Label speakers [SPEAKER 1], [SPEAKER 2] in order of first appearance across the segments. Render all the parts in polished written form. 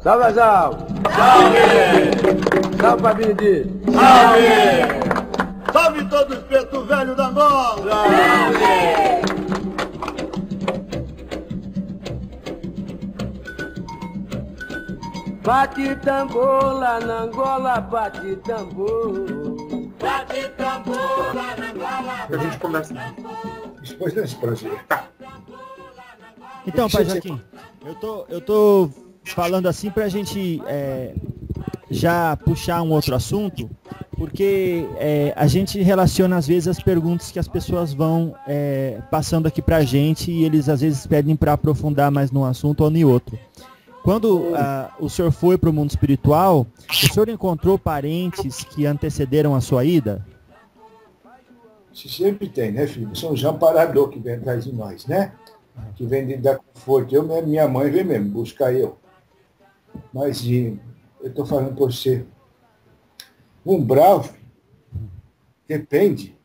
[SPEAKER 1] Salve, salve!
[SPEAKER 2] Salve!
[SPEAKER 1] Salve, família de...
[SPEAKER 2] Salve! Salve todos os pretos velhos da Angola! Salve!
[SPEAKER 1] Bate tambor lá na Angola, bate tambor.
[SPEAKER 2] Bate tambor lá na Angola.
[SPEAKER 3] A gente começa depois desse projeto. Tá.
[SPEAKER 4] Então, pai Joaquim, eu tô falando assim pra gente já puxar um outro assunto, porque a gente relaciona às vezes as perguntas que as pessoas vão passando aqui pra gente e eles às vezes pedem para aprofundar mais num assunto ou em outro. Quando o senhor foi para o mundo espiritual, o senhor encontrou parentes que antecederam a sua ida?
[SPEAKER 3] Sempre tem, né, filho? São os amparadores que vêm atrás de nós, né? Que vem de dar conforto. Minha mãe vem mesmo buscar eu. Mas eu estou falando por você. Um bravo depende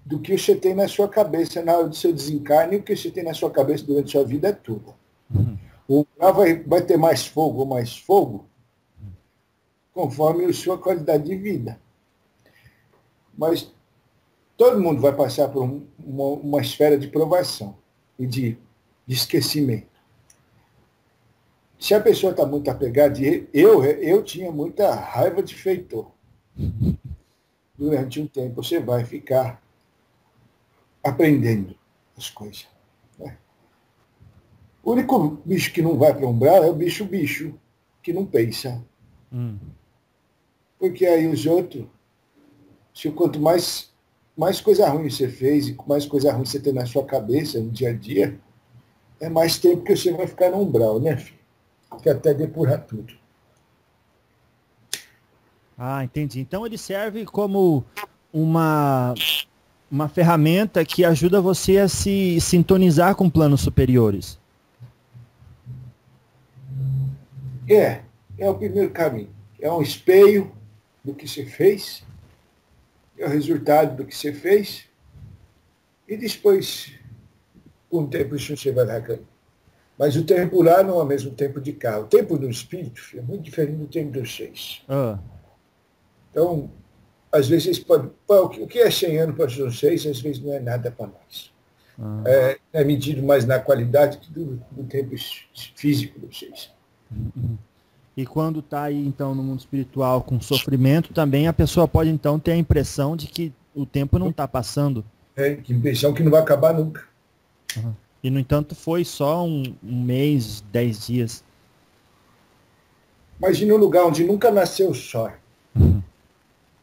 [SPEAKER 3] do que você tem na sua cabeça na hora do seu desencarne e o que você tem na sua cabeça durante a sua vida toda. O bravo vai ter mais fogo, conforme a sua qualidade de vida. Mas todo mundo vai passar por uma esfera de provação e de esquecimento. Se a pessoa está muito apegada, eu tinha muita raiva de feitor. Durante um tempo você vai ficar aprendendo as coisas. Né? O único bicho que não vai para o umbral é o bicho, que não pensa. Porque aí os outros, quanto mais coisa ruim você fez e mais coisa ruim você tem na sua cabeça, no dia a dia, é mais tempo que você vai ficar no umbral, né, filho? Que até depurar tudo.
[SPEAKER 4] Ah, entendi. Então ele serve como uma ferramenta que ajuda você a se sintonizar com planos superiores.
[SPEAKER 3] É o primeiro caminho. É um espelho do que você fez, é o resultado do que você fez, e depois, com o tempo, isso você vai largando. Mas o tempo lá não é o mesmo tempo de cá. O tempo do espírito é muito diferente do tempo dos seis. Então, às vezes, o que é 100 anos para os seis, às vezes não é nada para nós. É medido mais na qualidade que do tempo físico dos seis.
[SPEAKER 4] E quando está aí, então, no mundo espiritual com sofrimento, também a pessoa pode, então, ter a impressão de que o tempo não está passando.
[SPEAKER 3] Que impressão que não vai acabar nunca.
[SPEAKER 4] E, no entanto, foi só um mês, 10 dias.
[SPEAKER 3] Imagina um lugar onde nunca nasceu sol.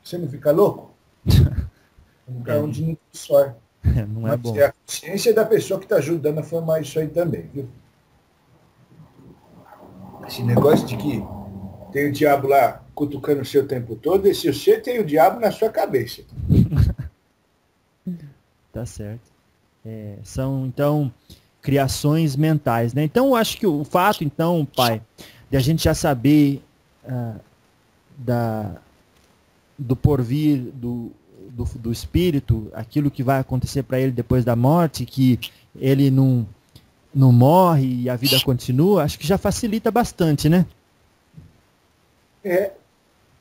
[SPEAKER 3] Você não fica louco? Um lugar onde nunca sol.
[SPEAKER 4] Não é bom.
[SPEAKER 3] É a consciência da pessoa que está ajudando a formar isso aí também, viu? Esse negócio de que tem o diabo lá cutucando o seu tempo todo, e se você tem o diabo na sua cabeça.
[SPEAKER 4] Tá certo. São, então, criações mentais, né? Então, eu acho que o fato, então, pai, de a gente já saber do porvir do espírito, aquilo que vai acontecer para ele depois da morte, que ele não morre e a vida continua, acho que já facilita bastante, né?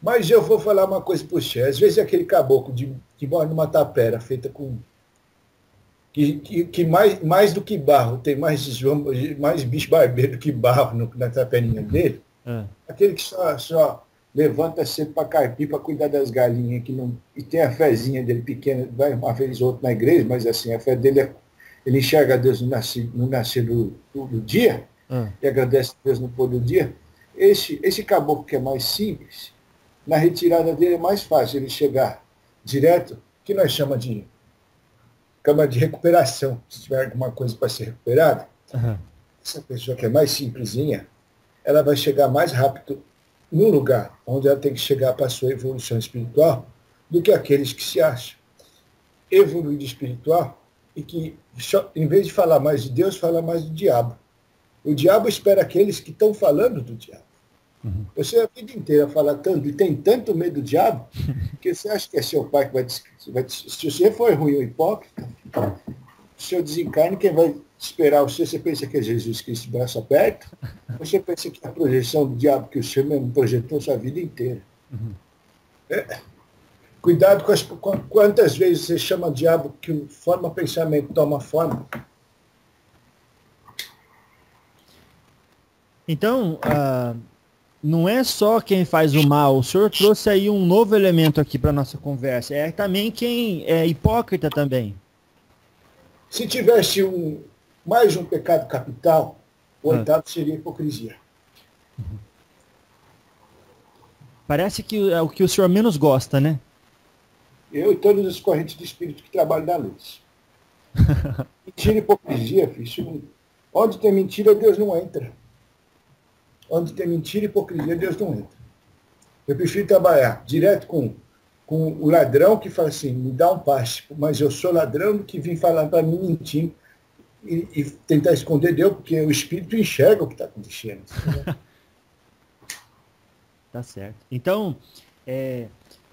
[SPEAKER 3] Mas eu vou falar uma coisa para você. Às vezes aquele caboclo que morre numa tapera feita com... que mais do que barro, tem mais bicho barbeiro do que barro na taperinha dele. Aquele que só levanta sempre para carpir, para cuidar das galinhas, e tem a fezinha dele pequena, vai uma vez ou outra na igreja, mas assim, a fé dele ele enxerga Deus no nascer do dia, e agradece a Deus no pôr do dia. Esse caboclo que é mais simples, na retirada dele é mais fácil ele chegar direto, que nós chamamos de cama de recuperação, se tiver alguma coisa para ser recuperada. Essa pessoa que é mais simplesinha, ela vai chegar mais rápido num lugar onde ela tem que chegar para a sua evolução espiritual do que aqueles que se acham evoluído espiritual e que, em vez de falar mais de Deus, fala mais do diabo. O diabo espera aqueles que estão falando do diabo. Você a vida inteira fala tanto e tem tanto medo do diabo que você acha que é seu pai que vai se você for ruim ou hipócrita, o seu desencarne, quem vai esperar você pensa que é Jesus Cristo de braço aberto? Você pensa que é a projeção do diabo que o senhor mesmo projetou sua vida inteira.
[SPEAKER 4] Uhum.
[SPEAKER 3] Cuidado com quantas vezes você chama o diabo que forma pensamento, toma forma.
[SPEAKER 4] Então, não é só quem faz o mal. O senhor trouxe aí um novo elemento aqui para nossa conversa. É também quem é hipócrita também.
[SPEAKER 3] Se tivesse mais um pecado capital, o oitavo seria hipocrisia.
[SPEAKER 4] Parece que é o que o senhor menos gosta, né?
[SPEAKER 3] Eu e todas as correntes de espírito que trabalham na luz. Mentira e hipocrisia, filho. Onde tem mentira, Deus não entra. Onde tem mentira e hipocrisia, Deus não entra. Eu prefiro trabalhar direto com o ladrão que fala assim, me dá um passe, mas eu sou ladrão, do que vim falar para mim mentindo e tentar esconder Deus, porque o espírito enxerga o que está acontecendo.
[SPEAKER 4] Tá certo. Então,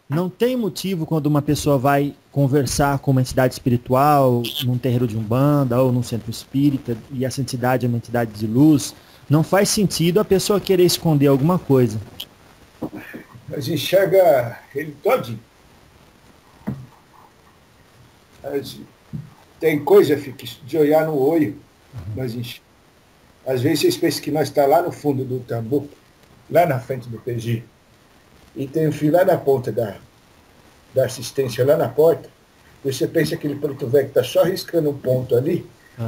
[SPEAKER 4] não tem motivo quando uma pessoa vai conversar com uma entidade espiritual, num terreiro de Umbanda ou num centro espírita, e essa entidade é uma entidade de luz, não faz sentido a pessoa querer esconder alguma coisa.
[SPEAKER 3] Mas enxerga ele todinho. Tem coisa, fica de olhar no olho, mas enxerga. Às vezes vocês pensam que nós estamos lá no fundo do tamboco, lá na frente do PG, e tem um fio lá na ponta da assistência, lá na porta, e você pensa que aquele preto velho que está só riscando um ponto ali,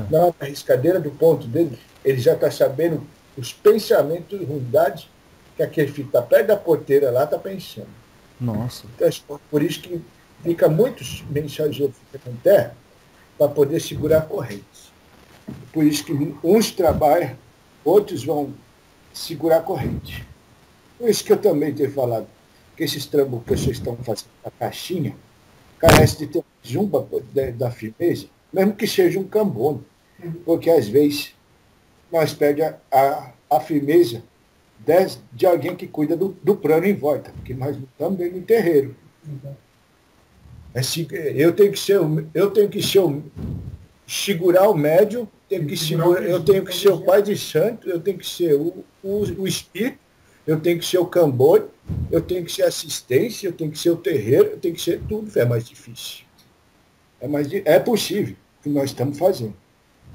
[SPEAKER 3] na riscadeira do ponto dele, ele já está sabendo os pensamentos de ruindade que aquele filho está perto da porteira lá está pensando.
[SPEAKER 4] Nossa.
[SPEAKER 3] Então, por isso que fica muitos mensageiros na terra para poder segurar correntes. Por isso que uns trabalham, outros vão segurar a corrente. Por isso que eu também tenho falado que esses trambos que vocês estão fazendo na caixinha carece de ter jumba da firmeza, mesmo que seja um cambono, porque às vezes nós perdemos a firmeza de alguém que cuida do plano em volta, porque nós não estamos dentro do terreiro. Eu tenho que segurar o médium, eu tenho que ser o pai de santo, eu tenho que ser o espírito, eu tenho que ser o cambone, eu tenho que ser assistência, eu tenho que ser o terreiro, eu tenho que ser tudo. É mais difícil. É possível o que nós estamos fazendo,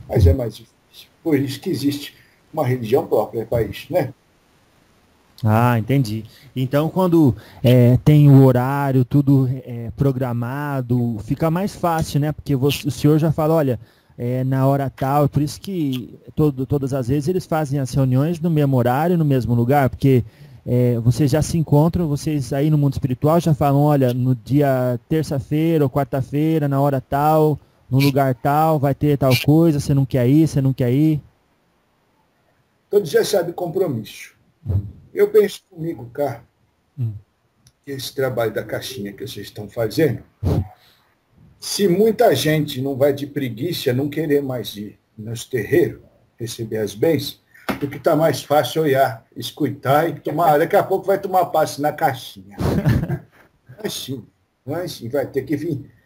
[SPEAKER 3] mas é mais difícil. Por isso que existe uma religião própria para isso, né?
[SPEAKER 4] Ah, entendi. Então, quando tem o horário, tudo programado, fica mais fácil, né? Porque o senhor já fala, olha, na hora tal, por isso que todas as vezes eles fazem as reuniões no mesmo horário, no mesmo lugar, porque vocês já se encontram, vocês aí no mundo espiritual já falam, olha, no dia terça-feira ou quarta-feira, na hora tal, no lugar tal, vai ter tal coisa, você não quer ir.
[SPEAKER 3] Todos já sabem compromisso. Eu penso comigo, cá, que esse trabalho da caixinha que vocês estão fazendo, se muita gente não vai de preguiça, não querer mais ir nos terreiros, receber as bênçãos, porque está mais fácil olhar, escutar e tomar. Daqui a pouco vai tomar passe na caixinha. Não é assim, vai ter que vir.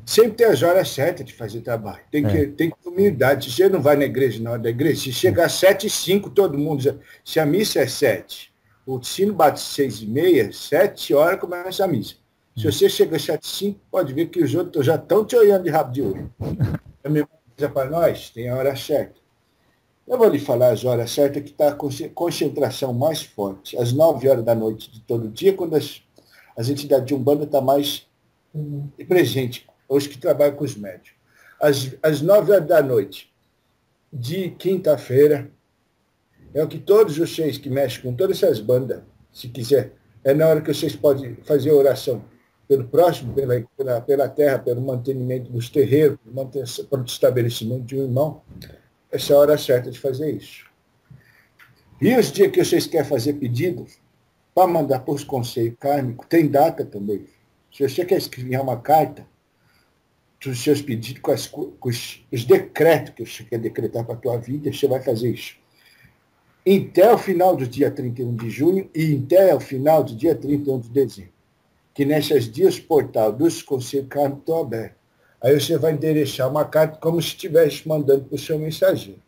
[SPEAKER 3] Sempre tem as horas certas de fazer trabalho. Tem que ter humildade. Se você não vai na igreja na hora da igreja, se chegar às 7h05, todo mundo já. Se a missa é 7, o sino bate 6h30, 7 horas começa a missa. Se você chega às 7h05, pode ver que os outros já estão te olhando de rabo de olho. A mesma coisa para nós, tem a hora certa. Eu vou lhe falar as horas certas que está a concentração mais forte. Às 9 horas da noite de todo dia, quando as entidades de Umbanda estão mais presentes, os que trabalham com os médios. Às 9 horas da noite de quinta-feira, é o que todos vocês que mexem com todas essas bandas, se quiser, é na hora que vocês podem fazer oração pelo próximo, pela terra, pelo mantenimento dos terreiros, pelo estabelecimento de um irmão. Essa é a hora certa de fazer isso. E os dias que vocês querem fazer pedido para mandar para os conselhos kármicos, tem data também. Se você quer escrever uma carta dos seus pedidos com os decretos que você quer decretar para a tua vida, você vai fazer isso. Até o final do dia 31 de junho e até o final do dia 31 de dezembro. Que nesses dias o portal dos conselhos kármicos estão abertos. Aí você vai endereçar uma carta como se estivesse mandando para o seu mensageiro.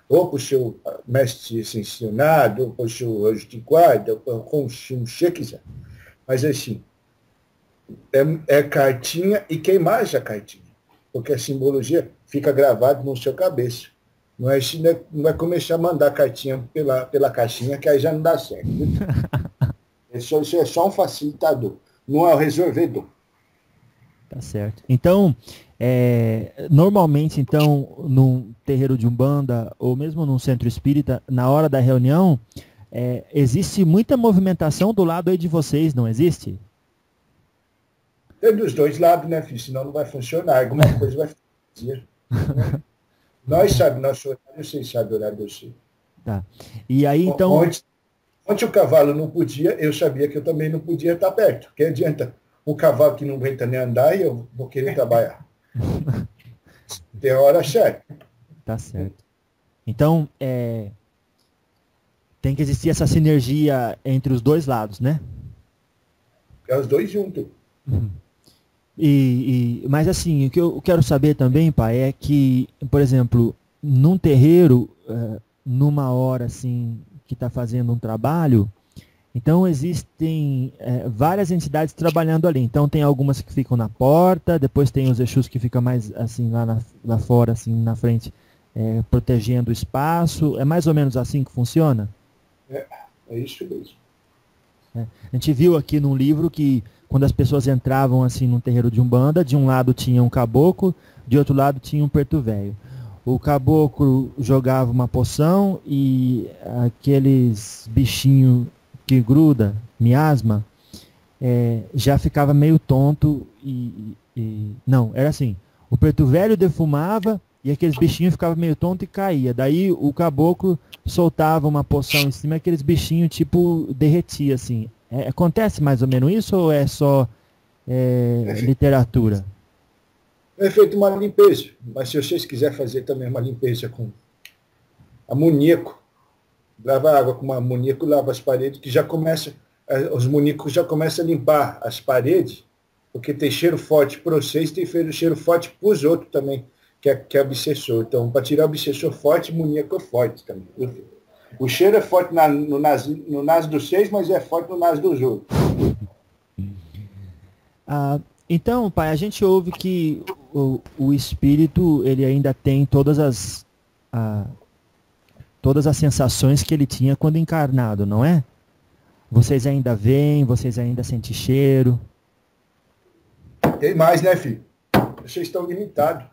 [SPEAKER 3] Ou para o seu mestre ascensionado, ou para o seu anjo de guarda, ou como você quiser. Mas assim, é cartinha e queimar essa cartinha. Porque a simbologia fica gravada no seu cabeça. Não é começar a mandar cartinha pela caixinha, que aí já não dá certo. Isso é só um facilitador, não é o resolvedor.
[SPEAKER 4] Tá certo. Então, normalmente, então, num terreiro de Umbanda, ou mesmo num centro espírita, na hora da reunião, existe muita movimentação do lado aí de vocês, não existe?
[SPEAKER 3] Tem dos dois lados, né, filho? Senão não vai funcionar. Alguma coisa vai fazer. Né? Nós sabemos nosso horário, vocês sabem o horário de você.
[SPEAKER 4] Tá. E aí, então...
[SPEAKER 3] Ontem o cavalo não podia, eu sabia que eu também não podia estar perto. Que adianta um cavalo que não aguenta nem andar e eu vou querer trabalhar. Tem a hora certa.
[SPEAKER 4] Tá certo. Então, tem que existir essa sinergia entre os dois lados, né?
[SPEAKER 3] É os dois juntos.
[SPEAKER 4] Uhum. Mas assim, o que eu quero saber também, pai, é que, por exemplo, num terreiro, numa hora assim que está fazendo um trabalho, então existem várias entidades trabalhando ali. Então tem algumas que ficam na porta, depois tem os Exus que ficam mais assim lá fora, assim na frente, protegendo o espaço. É mais ou menos assim que funciona?
[SPEAKER 3] É isso mesmo.
[SPEAKER 4] A gente viu aqui num livro que quando as pessoas entravam assim num terreiro de Umbanda, de um lado tinha um caboclo, de outro lado tinha um preto velho. O caboclo jogava uma poção e aqueles bichinhos que gruda, miasma, já ficava meio tonto não, era assim, o preto velho defumava e aqueles bichinhos ficavam meio tonto e caía. Daí o caboclo soltava uma poção em cima e aqueles bichinhos tipo derretia assim. Acontece mais ou menos isso ou é só literatura?
[SPEAKER 3] É feita uma limpeza, mas se vocês quiserem fazer também uma limpeza com amoníaco, lava água com amoníaco, lava as paredes, que já começa, os amoníacos já começam a limpar as paredes, porque tem cheiro forte para vocês, tem cheiro forte para os outros também, que é obsessor. Então, para tirar o obsessor forte, amoníaco é forte também. O cheiro é forte no naso dos seis, mas é forte no naso dos outros.
[SPEAKER 4] Então, pai, a gente ouve que o espírito ele ainda tem todas as sensações que ele tinha quando encarnado, não é? Vocês ainda veem, vocês ainda sentem cheiro.
[SPEAKER 3] Tem mais, né, filho? Vocês estão limitados.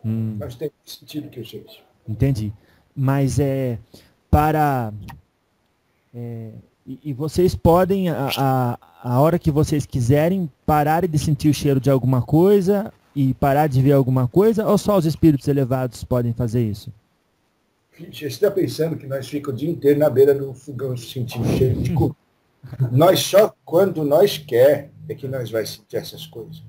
[SPEAKER 3] Mas tem sentido que eu sei isso.
[SPEAKER 4] Entendi. Mas e vocês podem, a hora que vocês quiserem, pararem de sentir o cheiro de alguma coisa e parar de ver alguma coisa, ou só os espíritos elevados podem fazer isso?
[SPEAKER 3] Você está pensando que nós ficamos o dia inteiro na beira do fogão sentindo cheiro de comida? Nós só quando nós quer é que nós vai sentir essas coisas.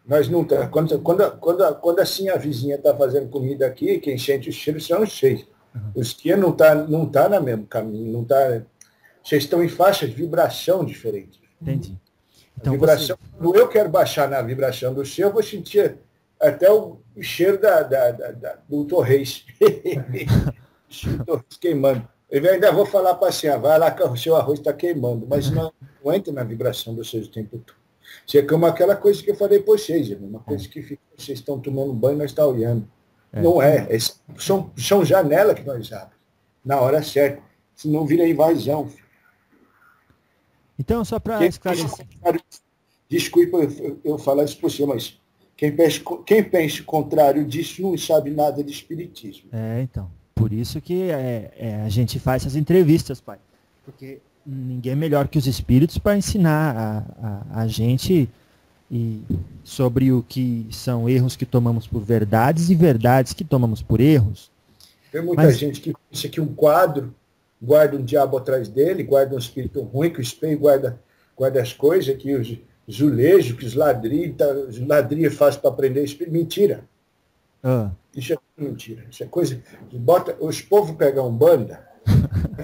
[SPEAKER 3] Nós não tá, quando assim a vizinha está fazendo comida aqui, quem sente o cheiro são os seis. Os que não tá no mesmo caminho, não tá. Vocês estão em faixas de vibração diferentes.
[SPEAKER 4] Entendi. Então,
[SPEAKER 3] vibração, quando eu quero baixar na vibração do seu, eu vou sentir até o cheiro do Torres. O Torres queimando. Eu ainda vou falar para a senhora, vai lá que o seu arroz está queimando, mas não entra na vibração do seu o tempo todo. Isso é como aquela coisa que eu falei para vocês, uma coisa que vocês estão tomando banho e nós estamos olhando. Não é. São janelas que nós abrimos na hora certa. Senão vira invasão.
[SPEAKER 4] Então, só para esclarecer.
[SPEAKER 3] Desculpa eu falar isso por você, mas quem pensa o contrário disso não sabe nada de espiritismo.
[SPEAKER 4] Então. Por isso que a gente faz essas entrevistas, pai. Porque ninguém é melhor que os espíritos para ensinar a gente sobre o que são erros que tomamos por verdades e verdades que tomamos por erros.
[SPEAKER 3] Tem muita gente que pensa que um quadro guarda um diabo atrás dele, guarda um espírito ruim, que o espelho guarda as coisas, que os azulejos, que os ladrilhos fazem para aprender espírito. Mentira. Isso é mentira. Isso é coisa. Os povos pegam Umbanda,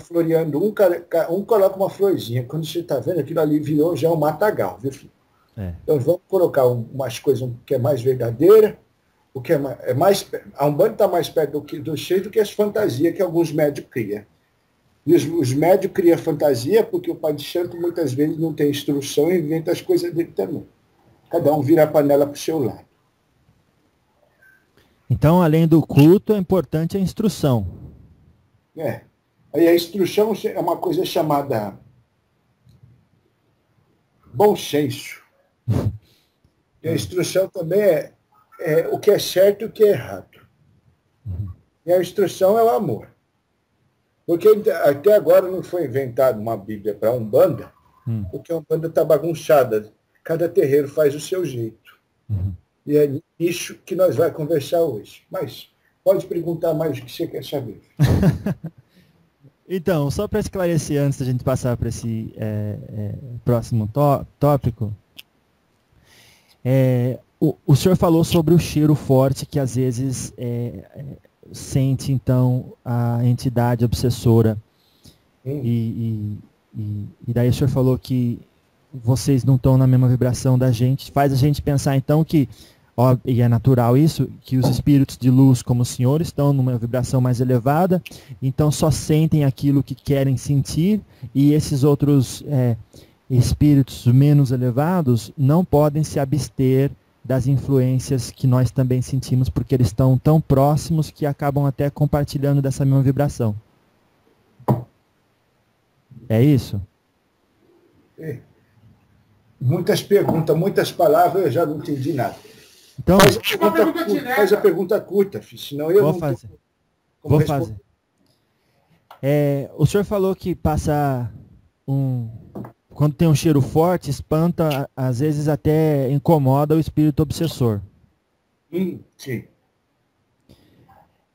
[SPEAKER 3] floreando, um coloca uma florzinha. Quando você está vendo, aquilo ali virou já um matagal, viu, filho? Então vamos colocar umas coisas que é mais verdadeira, o que é mais. A Umbanda está mais perto do cheio do que as fantasias que alguns médios criam. E os médios criam fantasia porque o pai de santo muitas vezes não tem instrução e inventa as coisas dele também. Cada um vira a panela para o seu lado.
[SPEAKER 4] Então, além do culto, é importante a instrução.
[SPEAKER 3] Aí a instrução é uma coisa chamada bom senso. E a instrução também é o que é certo e o que é errado. E a instrução é o amor. Porque até agora não foi inventada uma Bíblia para a Umbanda, porque a Umbanda está bagunçada. Cada terreiro faz o seu jeito. E é isso que nós vamos conversar hoje. Mas pode perguntar mais o que você quer saber.
[SPEAKER 4] Então, só para esclarecer, antes da gente passar para esse próximo tópico, o senhor falou sobre o cheiro forte que às vezes sente, então, a entidade obsessora. E daí o senhor falou que vocês não estão na mesma vibração da gente. Faz a gente pensar, então, que, e é natural isso, que os espíritos de luz, como o senhor, estão numa vibração mais elevada, então só sentem aquilo que querem sentir, e esses outros espíritos menos elevados não podem se abster das influências que nós também sentimos, porque eles estão tão próximos que acabam até compartilhando dessa mesma vibração. É isso?
[SPEAKER 3] Muitas perguntas, muitas palavras, eu já não entendi nada.
[SPEAKER 4] Então,
[SPEAKER 3] faz a pergunta curta, filho, senão eu
[SPEAKER 4] vou
[SPEAKER 3] não
[SPEAKER 4] fazer.
[SPEAKER 3] Como
[SPEAKER 4] Vou
[SPEAKER 3] responder.
[SPEAKER 4] fazer. O senhor falou que passa quando tem um cheiro forte, espanta, às vezes até incomoda o espírito obsessor.
[SPEAKER 3] Sim.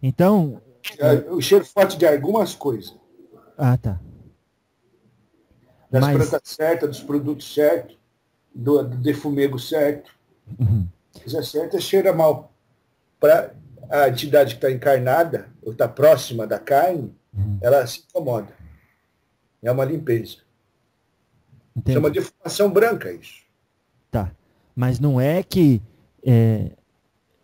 [SPEAKER 4] Então...
[SPEAKER 3] O cheiro forte de algumas coisas.
[SPEAKER 4] Ah, tá.
[SPEAKER 3] Das plantas certas, dos produtos certos, do defumego certo. Coisa certa cheira mal. Para a entidade que está encarnada, ou está próxima da carne, ela se incomoda. É uma limpeza.
[SPEAKER 4] Entendi.
[SPEAKER 3] Chama de defumação branca isso.
[SPEAKER 4] Tá. Mas não é que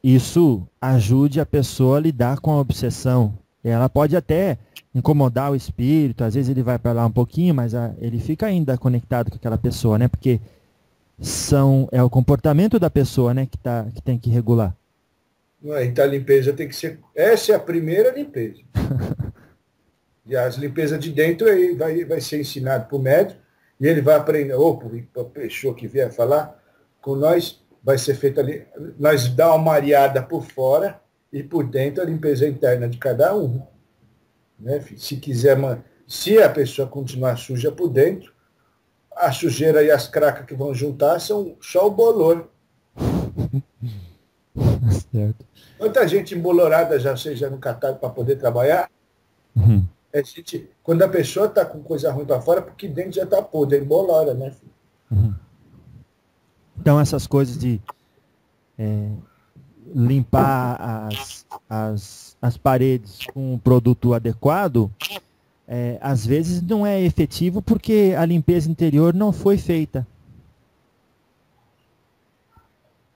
[SPEAKER 4] isso ajude a pessoa a lidar com a obsessão. Ela pode até incomodar o espírito, às vezes ele vai para lá um pouquinho, mas ele fica ainda conectado com aquela pessoa, né? Porque é o comportamento da pessoa, né, que tem que regular.
[SPEAKER 3] Então a limpeza tem que ser... Essa é a primeira limpeza. E as limpezas de dentro aí vai ser ensinado para o médico, e ele vai aprender, ou para a pessoa que vier falar com nós, vai ser feita ali, nós dá uma areada por fora e por dentro a limpeza interna de cada um. Né, filho? Se a pessoa continuar suja por dentro, a sujeira e as cracas que vão juntar são só o bolor.
[SPEAKER 4] Certo.
[SPEAKER 3] Quanta gente embolorada já seja no catálogo para poder trabalhar? Quando a pessoa está com coisa ruim para fora, porque dentro já está podre, embolora, né, filho?
[SPEAKER 4] Então essas coisas de limpar as paredes com um produto adequado, às vezes não é efetivo porque a limpeza interior não foi feita.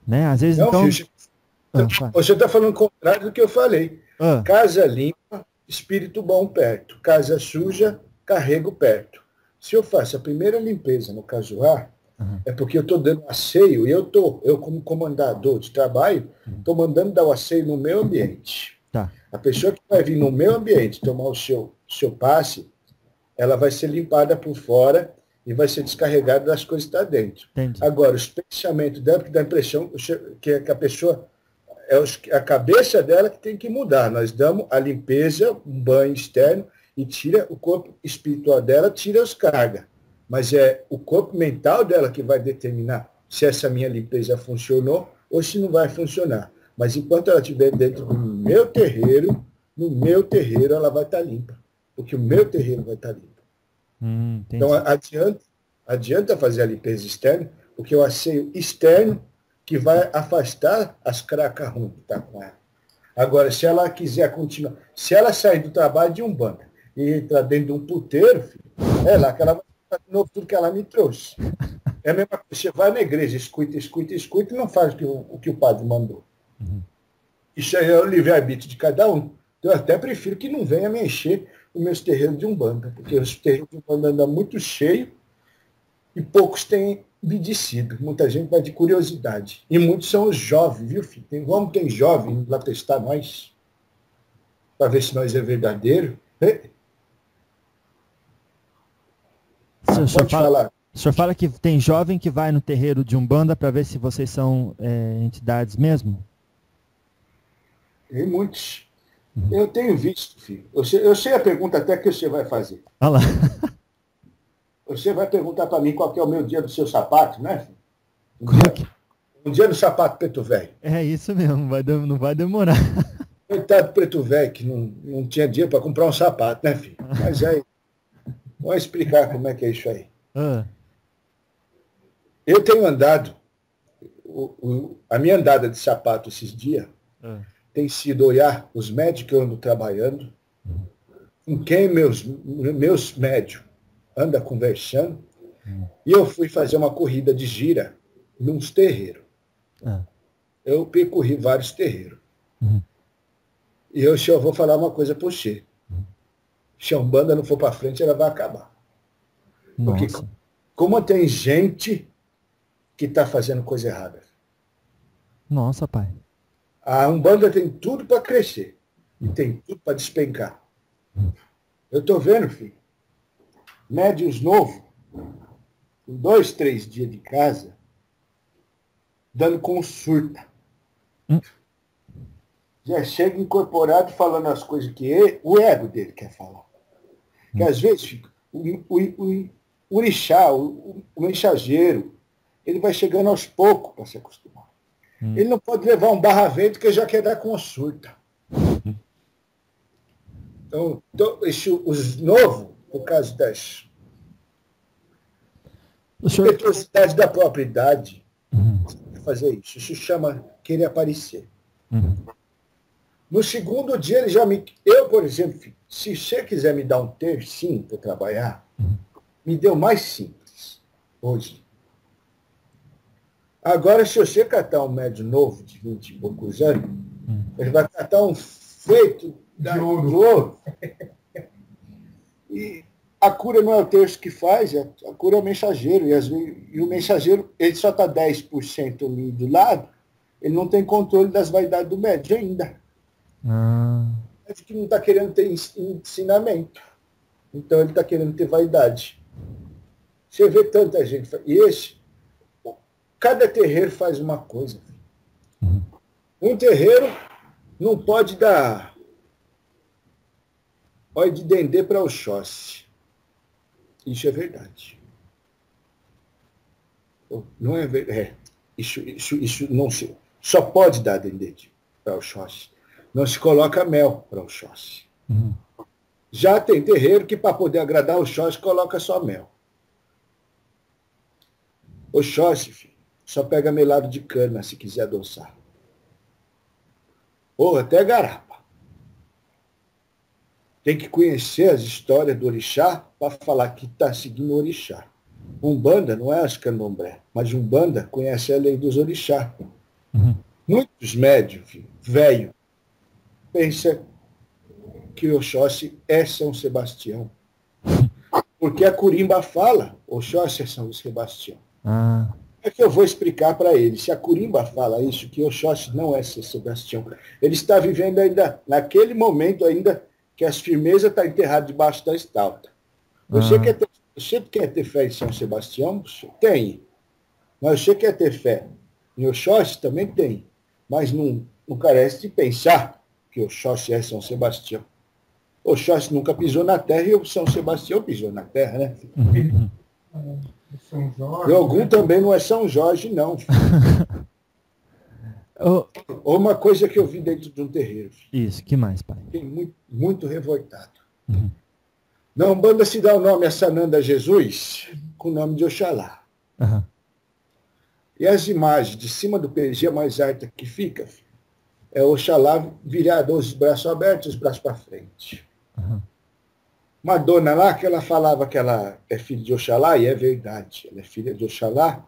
[SPEAKER 4] Né? Às vezes,
[SPEAKER 3] não,
[SPEAKER 4] então...
[SPEAKER 3] filho, você está falando o contrário do que eu falei. Casa limpa, espírito bom perto. Casa suja, carrego perto. Se eu faço a primeira limpeza no casuar, é porque eu estou dando asseio, e eu como comandador de trabalho, estou mandando dar o asseio no meu ambiente.
[SPEAKER 4] Tá.
[SPEAKER 3] A pessoa que vai vir no meu ambiente tomar o seu passe, ela vai ser limpada por fora e vai ser descarregada das coisas que estão dentro.
[SPEAKER 4] Entendi.
[SPEAKER 3] Agora, os pensamentos dela, que dá a impressão que a pessoa, a cabeça dela que tem que mudar. Nós damos a limpeza, um banho externo, e tira o corpo espiritual dela, tira as cargas. Mas é o corpo mental dela que vai determinar se essa minha limpeza funcionou ou se não vai funcionar. Mas enquanto ela estiver dentro do meu terreiro, no meu terreiro ela vai estar limpa. Porque o meu terreiro vai estar limpo. Então adianta fazer a limpeza externa, porque é o asseio externo que vai afastar as cracas ruins que estão com ela. Agora, se ela quiser continuar, se ela sair do trabalho de Umbanda e entrar dentro de um puteiro, filho, é lá que ela vai fazer de novo tudo que ela me trouxe. É a mesma coisa. Você vai na igreja, escuta e não faz o que o padre mandou. Isso aí é o livre-arbítrio de cada um. Então, eu até prefiro que não venha me encher os meus terreiros de Umbanda, porque os terreiros de Umbanda andam muito cheios e poucos têm obedecido. Muita gente vai de curiosidade. E muitos são os jovens, viu, filho? Tem jovem lá testar nós, para ver se nós é verdadeiro.
[SPEAKER 4] Pode falar. O senhor fala que tem jovem que vai no terreiro de Umbanda para ver se vocês são entidades mesmo?
[SPEAKER 3] Tem muitos. Eu tenho visto, filho. Eu sei a pergunta até que você vai fazer.
[SPEAKER 4] Olha lá.
[SPEAKER 3] Você vai perguntar para mim qual que é o meu dia do seu sapato, né, filho? Um dia no sapato preto velho.
[SPEAKER 4] É isso mesmo, não vai demorar.
[SPEAKER 3] Coitado do preto velho, que não tinha dinheiro para comprar um sapato, né, filho? Mas aí, vamos explicar como é que é isso aí. Eu tenho andado, a minha andada de sapato esses dias tem sido olhar os médicos que eu ando trabalhando, com quem meus médicos andam conversando, e eu fui fazer uma corrida de gira nos terreiros. Eu percorri vários terreiros. E eu vou falar uma coisa para você. Se a Umbanda não for para frente, ela vai acabar. Porque como tem gente que está fazendo coisa errada.
[SPEAKER 4] Nossa, pai.
[SPEAKER 3] A Umbanda tem tudo para crescer. E tem tudo para despencar. Eu estou vendo, filho, médiuns novos, com 2, 3 dias de casa, dando consulta. Já chega incorporado falando as coisas que o ego dele quer falar. Que às vezes o orixá, o mensageiro, ele vai chegando aos poucos para se acostumar. Ele não pode levar um barra-vento que já quer dar consulta. Então os novos, por causa das impetuosidades da própria idade, fazer isso. Isso chama querer aparecer. No segundo dia, ele já me... Eu, por exemplo, se você quiser me dar um tercinho para trabalhar, me deu mais simples hoje. Agora, se você catar um médio novo de 20 e poucos anos, ele vai catar um feito de ouro. E a cura não é o terço que faz, a cura é o mensageiro. E o mensageiro, ele só está 10% ali do lado, ele não tem controle das vaidades do médio ainda. Mas que não está querendo ter ensinamento. Então ele está querendo ter vaidade. Você vê tanta gente. E cada terreiro faz uma coisa. Um terreiro não pode dar óleo de dendê para Oxóssi. Isso é verdade. Não é verdade. Isso não se. Só pode dar dendê para Oxóssi. Não se coloca mel para Oxóssi. Já tem terreiro que, para poder agradar Oxóssi, coloca só mel. Oxóssi, filho, só pega melado de cana se quiser adoçar. Ou até garapa. Tem que conhecer as histórias do orixá para falar que está seguindo o orixá. Umbanda não é as candomblé, mas Umbanda conhece a lei dos orixá. Muitos médios, velho, pensa que Oxóssi é São Sebastião. Porque a Curimba fala, Oxóssi é São Sebastião. É que eu vou explicar para ele. Se a Curimba fala isso, que Oxóssi não é São Sebastião, ele está vivendo ainda, naquele momento ainda, que as firmezas estão enterradas debaixo da estalta. Você quer ter fé em São Sebastião? Tem. Mas você quer ter fé em Oxóssi? Também tem. Mas não carece de pensar que Oxóssi é São Sebastião. Oxóssi nunca pisou na terra e o São Sebastião pisou na terra, né?
[SPEAKER 2] São Jorge.
[SPEAKER 3] E algum também não é São Jorge, não. Ou uma coisa que eu vi dentro de um terreiro.
[SPEAKER 4] Isso, que mais, pai?
[SPEAKER 3] Fiquei muito, muito revoltado. Na Umbanda se dá o nome a Sananda Jesus com o nome de Oxalá. E as imagens de cima do PG, a mais alta que fica, é Oxalá virado, os braços abertos, os braços para frente. uma dona lá que ela falava que ela é filha de Oxalá, e é verdade, ela é filha de Oxalá.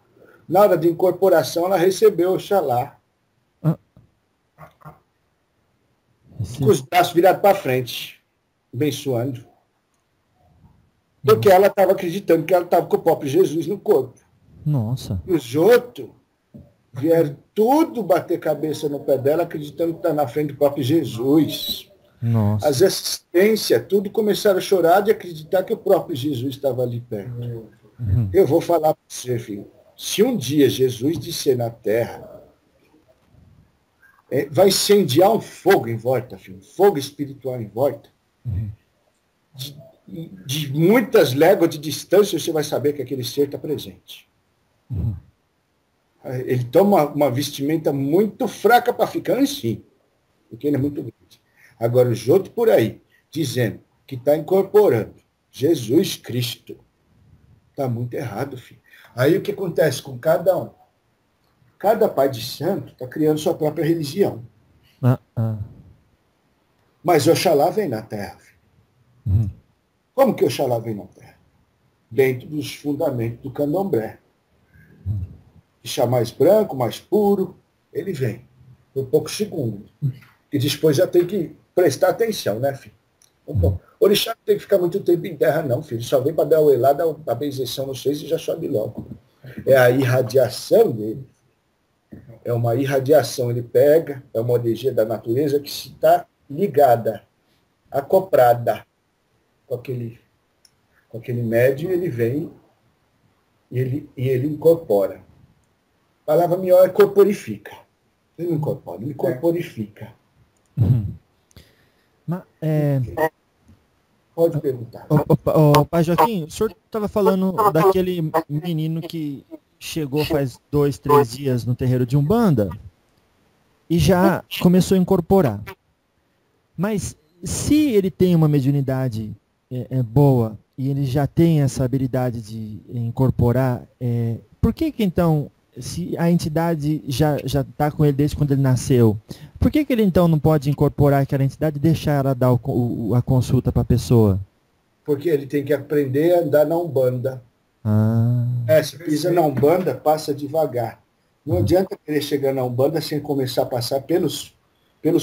[SPEAKER 3] Na hora de incorporação, ela recebeu Oxalá. Com os braços virados para frente, abençoando. Porque ela estava acreditando que ela estava com o próprio Jesus no corpo.
[SPEAKER 4] Nossa.
[SPEAKER 3] E os outros vieram tudo bater cabeça no pé dela, acreditando que está na frente do próprio Jesus.
[SPEAKER 4] Nossa.
[SPEAKER 3] As assistências, tudo começaram a chorar de acreditar que o próprio Jesus estava ali perto.
[SPEAKER 4] Uhum.
[SPEAKER 3] Eu vou falar para você, filho. Se um dia Jesus descer na terra, vai incendiar um fogo em volta, filho, um fogo espiritual em volta.
[SPEAKER 4] Uhum.
[SPEAKER 3] De muitas léguas de distância, você vai saber que aquele ser está presente.
[SPEAKER 4] Uhum.
[SPEAKER 3] Ele toma uma vestimenta muito fraca para ficar assim, porque ele é muito grande. Agora, os outros por aí, dizendo que está incorporando Jesus Cristo, está muito errado, filho. Aí o que acontece com cada um? Cada pai de santo está criando sua própria religião. Mas Oxalá vem na terra, filho.
[SPEAKER 4] Uhum.
[SPEAKER 3] Como que Oxalá vem na terra? Dentro dos fundamentos do candomblé. Deixar mais branco, mais puro, ele vem. Por poucos segundos. E depois já tem que prestar atenção, né, filho? Então, orixá não tem que ficar muito tempo em terra, não, filho. Só vem para dar o elá, dar a benção nos seis e já sobe logo. É a irradiação dele. É uma irradiação. Ele pega, é uma energia da natureza que está ligada, acoplada com aquele médium, ele vem e ele incorpora. A palavra melhor é corporifica. Ele não incorpora, ele corporifica.
[SPEAKER 4] Uhum. Mas,
[SPEAKER 3] Pode perguntar.
[SPEAKER 4] Pai Joaquim, o senhor estava falando daquele menino que chegou faz 2, 3 dias no terreiro de Umbanda e já começou a incorporar. Mas se ele tem uma mediunidade boa e ele já tem essa habilidade de incorporar, por que então, se a entidade já está com ele desde quando ele nasceu, por que ele então não pode incorporar aquela entidade e deixar ela dar a consulta para a pessoa?
[SPEAKER 3] Porque ele tem que aprender a andar na Umbanda. Se pisa na Umbanda, passa devagar. Não adianta querer chegar na Umbanda sem começar a passar pelos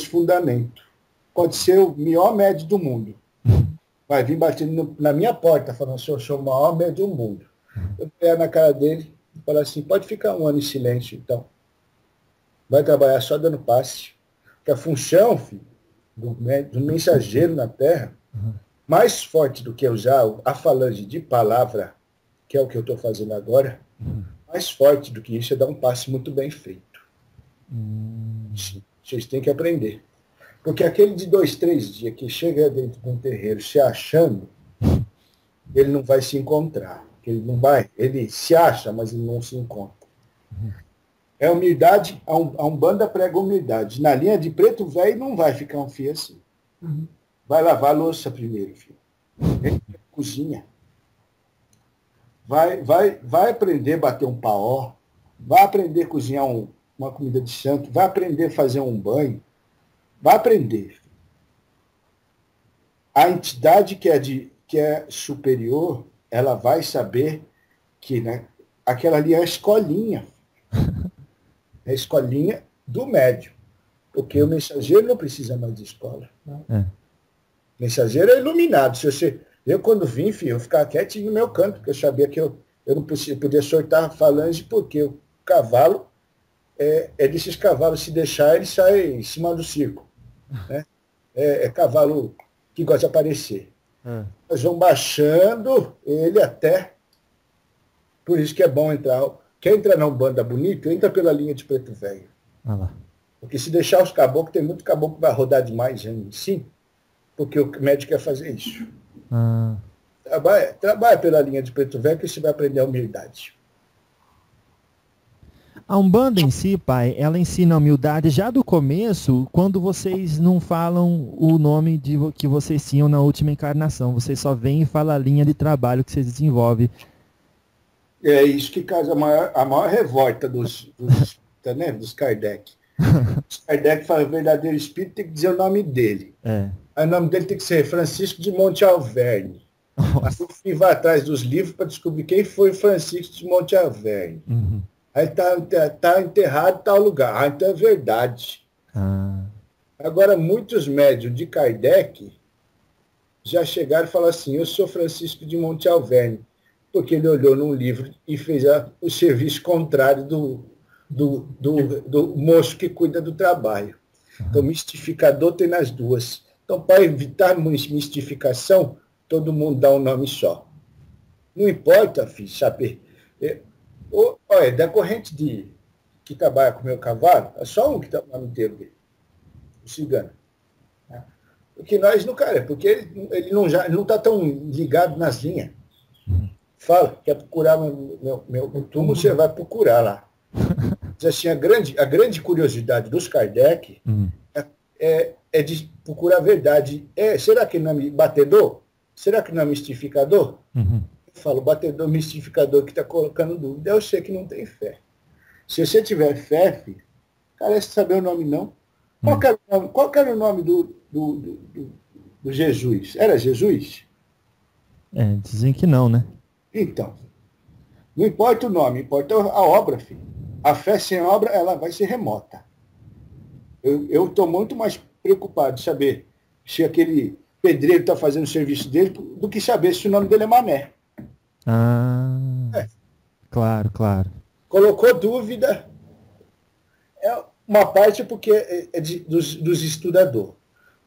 [SPEAKER 3] fundamentos. Pode ser o melhor médium do mundo. Vai vir batendo na minha porta, falando assim, eu sou o maior médium do mundo. Eu pego na cara dele e falo assim, pode ficar um ano em silêncio, então. Vai trabalhar só dando passe. Porque a função, filho, do mensageiro na Terra, mais forte do que usar a falange de palavra, que é o que eu estou fazendo agora, mais forte do que isso é dar um passe muito bem feito. Vocês têm que aprender. Porque aquele de 2, 3 dias que chega dentro de um terreiro se achando, ele não vai se encontrar. Ele se acha, mas ele não se encontra. É humildade, a Umbanda prega humildade. Na linha de preto velho não vai ficar um fio assim. Vai lavar a louça primeiro, filho. Cozinha. Vai aprender a bater um paó. Vai aprender a cozinhar uma comida de santo. Vai aprender a fazer um banho. Vai aprender. Filho. A entidade que é superior, ela vai saber que, né, aquela ali é a escolinha. É a escolinha do médium. Porque o mensageiro não precisa mais de escola. O mensageiro é iluminado. Eu, quando vim, filho, eu ficava quietinho no meu canto, porque eu sabia que eu não podia soltar a falange, porque o cavalo, desses cavalos, se deixar, ele sai em cima do circo. Né? É cavalo que gosta de aparecer. Nós vamos baixando ele até. Por isso que é bom entrar. Quer entrar na Umbanda bonito, entra pela linha de preto velho. Porque se deixar os caboclos, tem muito caboclo que vai rodar demais em si, porque o médico quer fazer isso. Trabalha pela linha de preto velho que você vai aprender a humildade.
[SPEAKER 4] A Umbanda em si, pai, ela ensina a humildade já do começo, quando vocês não falam o nome que vocês tinham na última encarnação. Vocês só vêm e falam a linha de trabalho que vocês desenvolvem.
[SPEAKER 3] É isso que causa a maior revolta dos Kardec. Os Kardec falam o verdadeiro espírito tem que dizer o nome dele. Aí o nome dele tem que ser Francisco de Monte Alverne. Aí eu fui atrás dos livros para descobrir quem foi Francisco de Monte Alverne.
[SPEAKER 4] Uhum.
[SPEAKER 3] Aí tá enterrado em tal lugar. Ah, então é verdade. Agora, muitos médiuns de Kardec já chegaram e falaram assim, eu sou Francisco de Monte Alverne, porque ele olhou num livro e fez o serviço contrário do moço que cuida do trabalho. Então, mistificador tem nas duas. Então, para evitar mistificação, todo mundo dá um nome só. Não importa, filho, saber. Olha, da corrente que trabalha com o meu cavalo, é só um que está no nome inteiro dele, o cigano. Porque nós não, cara, porque ele não está tão ligado nas linhas. Fala, quer procurar meu túmulo, você vai procurar lá. Mas, assim, a grande curiosidade dos Kardec é de procurar a verdade. Será que não é batedor? Será que não é mistificador? Eu falo, batedor, mistificador que está colocando dúvida. Eu sei que não tem fé. Se você tiver fé, filho, parece saber o nome, não. Qual que era o nome do Jesus? Era Jesus?
[SPEAKER 4] Dizem que não, né?
[SPEAKER 3] Então, não importa o nome, importa a obra, filho. A fé sem obra, ela vai ser remota. Eu estou muito mais preocupado de saber se aquele pedreiro está fazendo o serviço dele do que saber se o nome dele é Mané.
[SPEAKER 4] Claro, claro.
[SPEAKER 3] Colocou dúvida, é uma parte porque dos estudadores.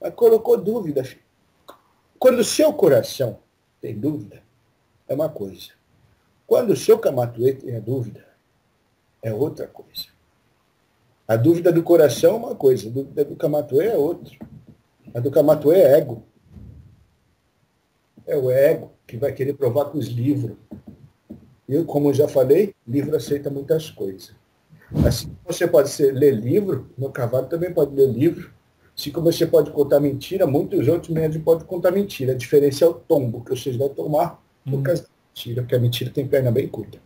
[SPEAKER 3] Mas colocou dúvida, filho. Quando o seu coração tem dúvida, é uma coisa. Quando o seu Kamatuê tem a dúvida, é outra coisa. A dúvida do coração é uma coisa, a dúvida do Kamatuê é outra. A do Kamatuê é ego. É o ego que vai querer provar com os livros. Eu, como já falei, livro aceita muitas coisas. Assim como você pode ler livro, meu cavalo também pode ler livro. Assim como você pode contar mentira, muitos outros médios podem contar mentira. A diferença é o tombo que vocês vão tomar por causa da mentira, porque a mentira tem perna bem curta.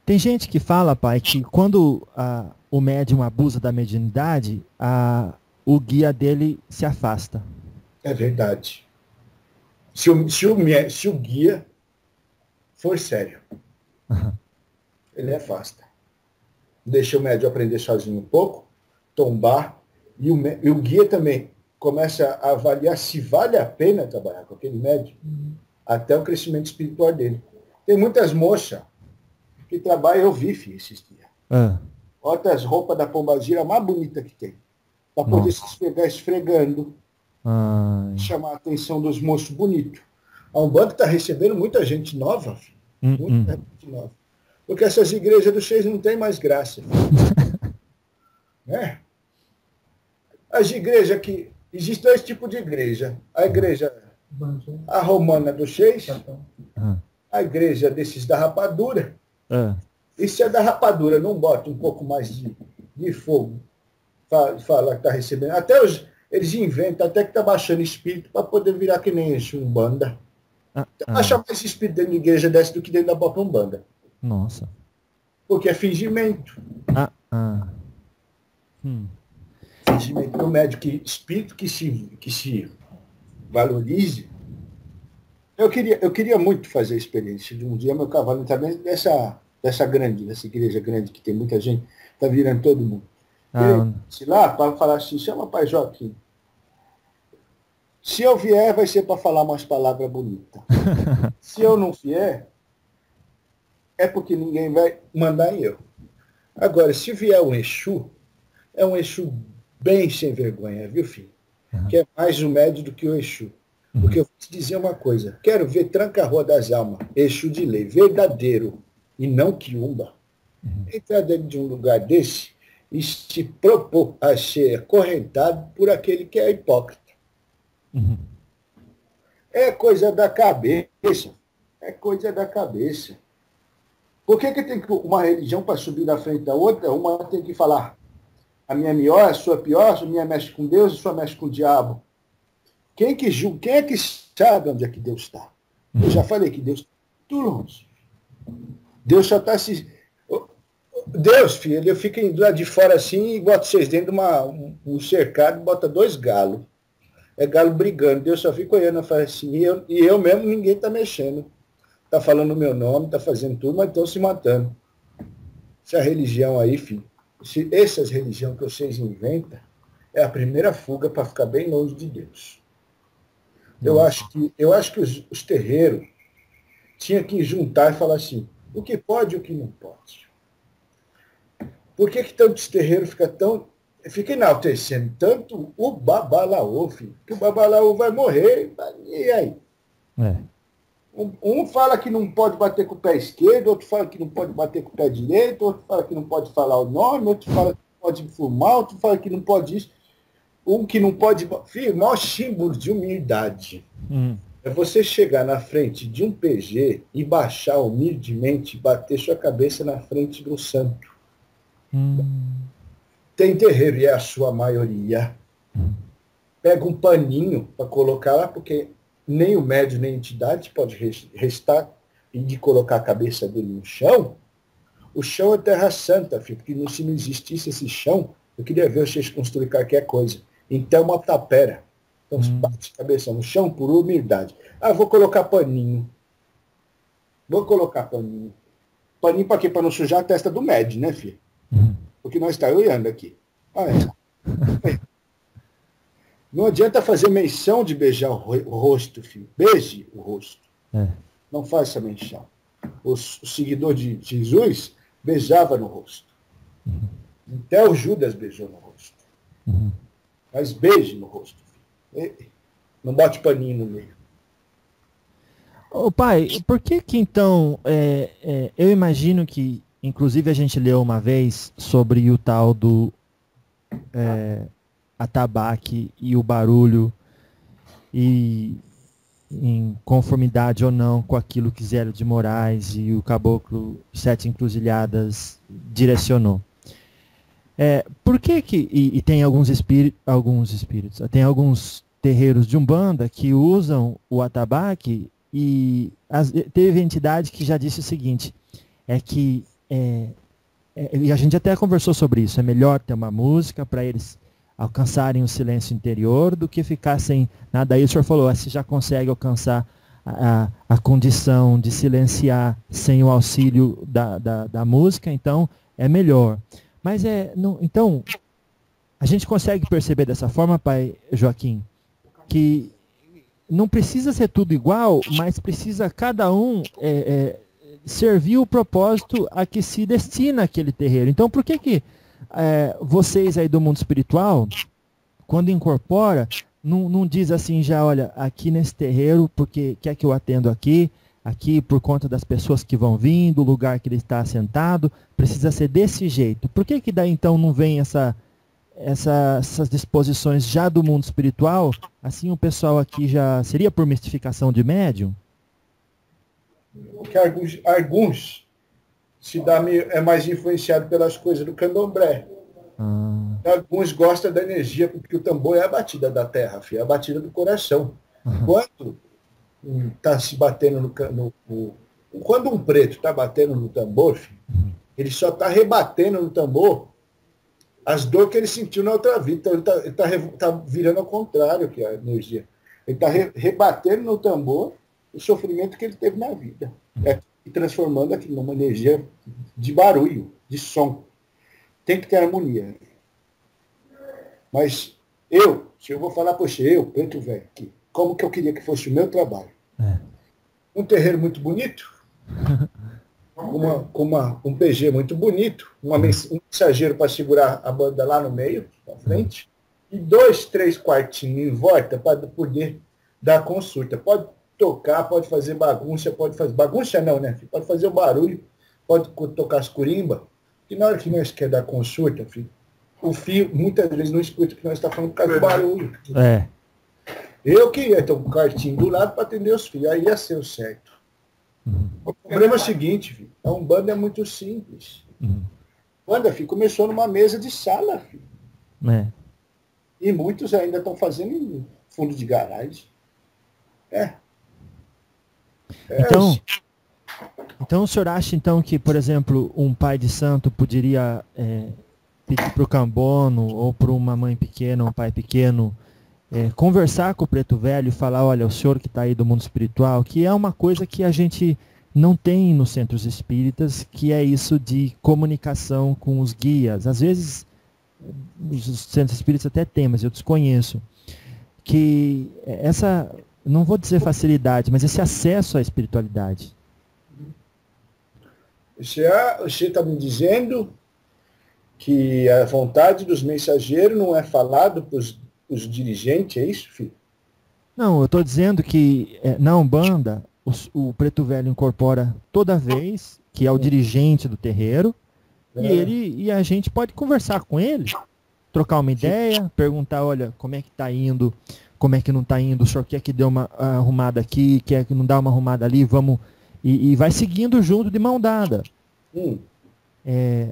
[SPEAKER 4] Tem gente que fala, pai, que quando o médium abusa da mediunidade, o guia dele se afasta.
[SPEAKER 3] É verdade. Se o guia for sério, ele afasta. Deixa o médium aprender sozinho um pouco, tombar, e o guia também começa a avaliar se vale a pena trabalhar com aquele médium, até o crescimento espiritual dele. Tem muitas moças que trabalham, eu vi, filho, esses dias. Olha as roupas da pombagira mais bonita que tem. Para poder se esfregando. Chamar a atenção dos moços bonitos. A Umbanda está recebendo muita gente nova, filho. Muita gente nova. Porque essas igrejas dos seis não têm mais graça. Né? As igrejas que... Existem dois tipos de igreja. A igreja, a romana dos seis, a igreja desses da rapadura. E se a da rapadura não bota um pouco mais de fogo, fala que está recebendo. Eles inventam até que está baixando espírito para poder virar que nem esse Umbanda. Acha mais espírito dentro da igreja dessa do que dentro da própria Umbanda.
[SPEAKER 4] Nossa.
[SPEAKER 3] Porque é fingimento. Fingimento do médico, espírito que se valorize. Eu queria muito fazer a experiência de um dia meu cavalo entrar dentro dessa igreja grande que tem muita gente, está virando todo mundo. Se lá, para falar assim, chama Pai Joaquim. Se eu vier, vai ser para falar umas palavras bonitas. Se eu não vier, é porque ninguém vai mandar em eu. Agora, se vier um Exu, é um Exu bem sem vergonha, viu, filho? Que é mais o médio do que o Exu. Porque eu vou te dizer uma coisa, quero ver Tranca-Rua das Almas, Exu de lei, verdadeiro, e não quiumba. Entrar dentro de um lugar desse e se propor a ser acorrentado por aquele que é hipócrita. É coisa da cabeça. É coisa da cabeça. Por que tem uma religião para subir na frente da outra? Uma tem que falar, a minha é melhor, a sua é pior, a minha mexe com Deus, a sua mexe com o diabo. Quem é que sabe onde é que Deus está? Eu já falei que Deus está muito longe. Deus só está se... Deus, filho, ele fica lá de fora assim e bota vocês dentro de um cercado e bota 2 galos. é galo brigando. Eu só fico olhando e falo assim, e eu mesmo, ninguém está mexendo. Está falando o meu nome, está fazendo tudo, mas estão se matando. Essa religião aí, filho, essas religiões que vocês inventam, é a primeira fuga para ficar bem longe de Deus. Eu acho que os terreiros tinham que juntar e falar assim, o que pode e o que não pode. Por que tantos terreiros fica enaltecendo tanto o babalaô, filho? Que o babalaô vai morrer, e aí? Um fala que não pode bater com o pé esquerdo, outro fala que não pode bater com o pé direito, outro fala que não pode falar o nome, outro fala que não pode fumar, outro fala que não pode isso. Um que não pode... Filho, o maior símbolo de humildade é você chegar na frente de um PG e baixar humildemente, bater sua cabeça na frente do santo. Tem terreiro, e é a sua maioria. Pega um paninho para colocar lá, porque nem o médium, nem a entidade pode restar e de colocar a cabeça dele no chão. O chão é terra santa, filho, porque se não existisse esse chão, eu queria ver vocês construir qualquer coisa. Então, uma tapera. Então, bate a cabeça no chão por humildade. Vou colocar paninho. Paninho para quê? Para não sujar a testa do médium, né, filho? Porque nós estamos olhando aqui. Não adianta fazer menção de beijar o rosto, filho. Beije o rosto. Não faça menção. O seguidor de Jesus beijava no rosto. Até o Judas beijou no rosto. Mas beije no rosto, filho. Não bote paninho no meio.
[SPEAKER 4] Ô pai, por que então, eu imagino que, inclusive a gente leu uma vez sobre o tal do atabaque e o barulho, e em conformidade ou não com aquilo que Zélio de Moraes e o Caboclo Sete Encruzilhadas direcionou. Por que e tem alguns espíritos, tem alguns terreiros de Umbanda que usam o atabaque, e teve entidade que já disse o seguinte, e a gente até conversou sobre isso, é melhor ter uma música para eles alcançarem o silêncio interior do que ficar sem nada. Aí o senhor falou, se já consegue alcançar a condição de silenciar sem o auxílio da música, então é melhor. Mas então, a gente consegue perceber dessa forma, pai Joaquim, que não precisa ser tudo igual, mas precisa cada um servir o propósito a que se destina aquele terreiro. Então, por que vocês aí do mundo espiritual, quando incorpora, não diz assim já, olha, aqui nesse terreiro, porque quer que eu atendo aqui por conta das pessoas que vão vir, do lugar que ele está assentado, precisa ser desse jeito. Por que daí então não vem essas disposições já do mundo espiritual? Assim o pessoal aqui já seria por mistificação de médium?
[SPEAKER 3] Porque alguns é mais influenciado pelas coisas do candomblé. Alguns gostam da energia, porque o tambor é a batida da terra, filho, é a batida do coração. Quando está se batendo quando um preto está batendo no tambor, filho, ele só está rebatendo no tambor as dores que ele sentiu na outra vida. Então ele está virando ao contrário que a energia. Ele está rebatendo no tambor o sofrimento que ele teve na vida. E transformando aquilo numa energia de barulho, de som. Tem que ter harmonia. Mas se eu vou falar, poxa, preto velho, aqui, como que eu queria que fosse o meu trabalho? Um terreiro muito bonito, um PG muito bonito, um mensageiro para segurar a banda lá no meio, na frente, e 2, 3 quartinhos em volta para poder dar consulta. Pode tocar, pode fazer bagunça, bagunça não, né? Pode fazer o barulho, pode tocar as curimbas, e na hora que nós quer dar consulta, filho, o fio muitas vezes não escuta o que nós estamos falando por causa do barulho. Eu queria ter um quartinho do lado para atender os filhos, aí ia ser o certo. O problema é o seguinte, filho, a Umbanda é muito simples. A Umbanda, filho, começou numa mesa de sala, filho. E muitos ainda estão fazendo em fundo de garagem.
[SPEAKER 4] Então o senhor acha então que, por exemplo, um pai de santo poderia pedir para o cambono ou para uma mãe pequena, um pai pequeno, conversar com o preto velho e falar, olha, o senhor que está aí do mundo espiritual, que é uma coisa que a gente não tem nos centros espíritas, que é isso de comunicação com os guias. Às vezes, os centros espíritas até têm, mas eu desconheço. Que essa, não vou dizer facilidade, mas esse acesso à espiritualidade.
[SPEAKER 3] Você está me dizendo que a vontade dos mensageiros não é falado para os dirigentes, é isso, filho?
[SPEAKER 4] Não, eu estou dizendo que na Umbanda, o preto velho incorpora toda vez, que é o dirigente do terreiro, e a gente pode conversar com ele, trocar uma ideia, perguntar, olha, como é que está indo, como é que não está indo, o senhor quer que dê uma arrumada aqui, quer que não dá uma arrumada ali, vamos... E vai seguindo junto de mão dada.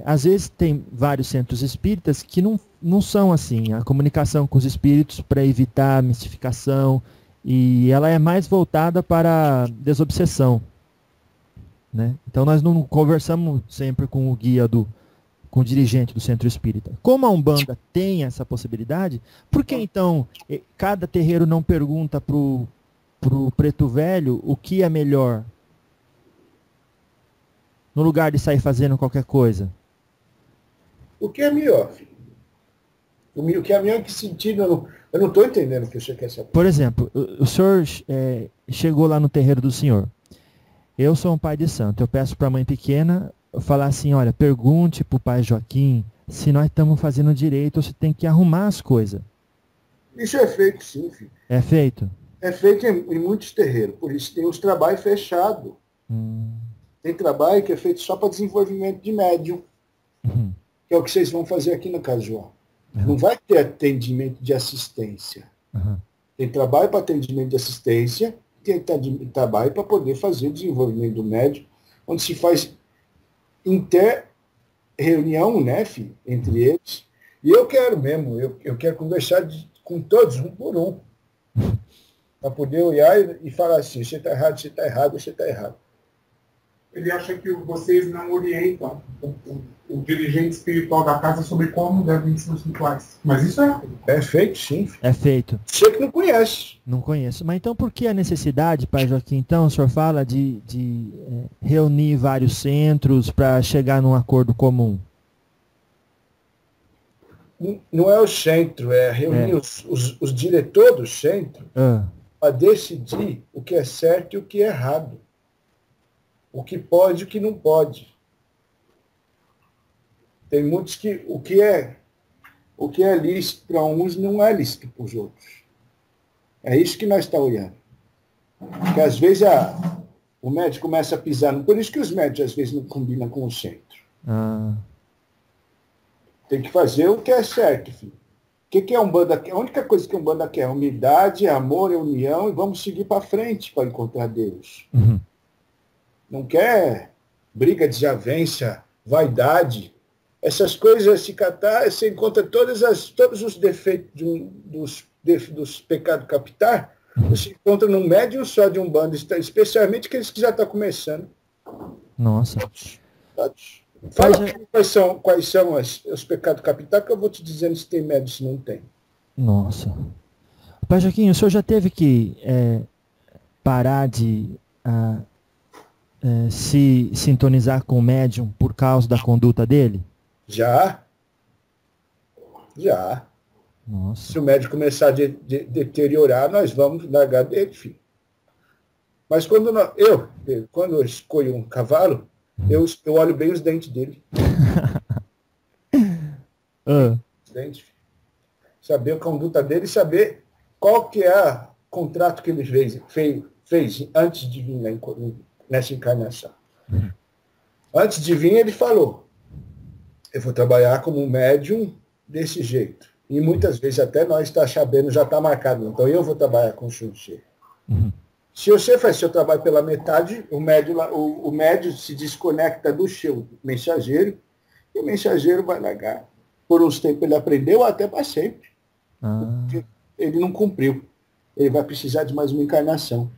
[SPEAKER 4] Às vezes tem vários centros espíritas que não são assim. A comunicação com os espíritos para evitar a mistificação, e ela é mais voltada para a desobsessão. Né? Então nós não conversamos sempre com o guia, com o dirigente do centro espírita. Como a Umbanda tem essa possibilidade, por que então cada terreiro não pergunta pro preto velho o que é melhor? No lugar de sair fazendo qualquer coisa.
[SPEAKER 3] O que é melhor, filho? O que é melhor em que sentido? Eu não estou entendendo o que você quer saber.
[SPEAKER 4] Por exemplo, o senhor chegou lá no terreiro do senhor. Eu sou um pai de santo. Eu peço para a mãe pequena falar assim, olha, pergunte para o pai Joaquim se nós estamos fazendo direito ou se tem que arrumar as coisas.
[SPEAKER 3] Isso é feito, sim, filho.
[SPEAKER 4] É feito?
[SPEAKER 3] É feito em muitos terreiros. Por isso tem os trabalhos fechados. Tem trabalho que é feito só para desenvolvimento de médium. Que é o que vocês vão fazer aqui no Casa João. Não vai ter atendimento de assistência. Tem trabalho para atendimento de assistência, tem trabalho para poder fazer o desenvolvimento do médium, onde se faz inter-reunião, né, filho, entre eles. E eu quero mesmo, eu quero conversar com todos, um por um, para poder olhar e falar assim, você está errado, você está errado, você está errado.
[SPEAKER 5] Ele acha que vocês não orientam o dirigente espiritual da casa sobre como devem ser os rituais. Mas isso
[SPEAKER 3] é feito, sim.
[SPEAKER 4] É feito.
[SPEAKER 3] Você que não conhece.
[SPEAKER 4] Não conheço. Mas então por que a necessidade, pai Joaquim? Então o senhor fala de reunir vários centros para chegar num acordo comum?
[SPEAKER 3] Não é o centro, é reunir os diretores do centro para decidir o que é certo e o que é errado. O que pode e o que não pode. Tem muitos que o que é lícito para uns não é lícito para os outros. É isso que nós estamos olhando. Porque às vezes o médico começa a pisar. Por isso que os médicos às vezes não combinam com o centro. Tem que fazer o que é certo, filho. O que é Umbanda? A única coisa que a Umbanda quer é humildade, amor, união, e vamos seguir para frente para encontrar Deus. Não quer briga, desavença, vaidade. Essas coisas, se catar, você encontra todos os defeitos dos pecados capitais, você encontra num médium só de Umbanda, especialmente aqueles que já estão começando.
[SPEAKER 4] Nossa.
[SPEAKER 3] Fala quais são os pecados capitais, que eu vou te dizendo se tem médium, se não tem.
[SPEAKER 4] Nossa. Pai Joaquim, o senhor já teve que parar de... se sintonizar com o médium por causa da conduta dele?
[SPEAKER 3] Já.
[SPEAKER 4] Nossa.
[SPEAKER 3] Se o médium começar a deteriorar, nós vamos largar dele, filho. Mas quando eu escolho um cavalo, eu olho bem os dentes dele. Os dentes, filho. Saber a conduta dele e saber qual que é o contrato que ele fez antes de vir nessa encarnação. Antes de vir, ele falou, eu vou trabalhar como um médium desse jeito. E muitas vezes até nós está sabendo, já está marcado. Então eu vou trabalhar com o Xunxê. Se você faz seu trabalho pela metade, o médium se desconecta do seu mensageiro, e o mensageiro vai largar. Por uns tempos ele aprendeu, até para sempre. Porque ele não cumpriu. Ele vai precisar de mais uma encarnação.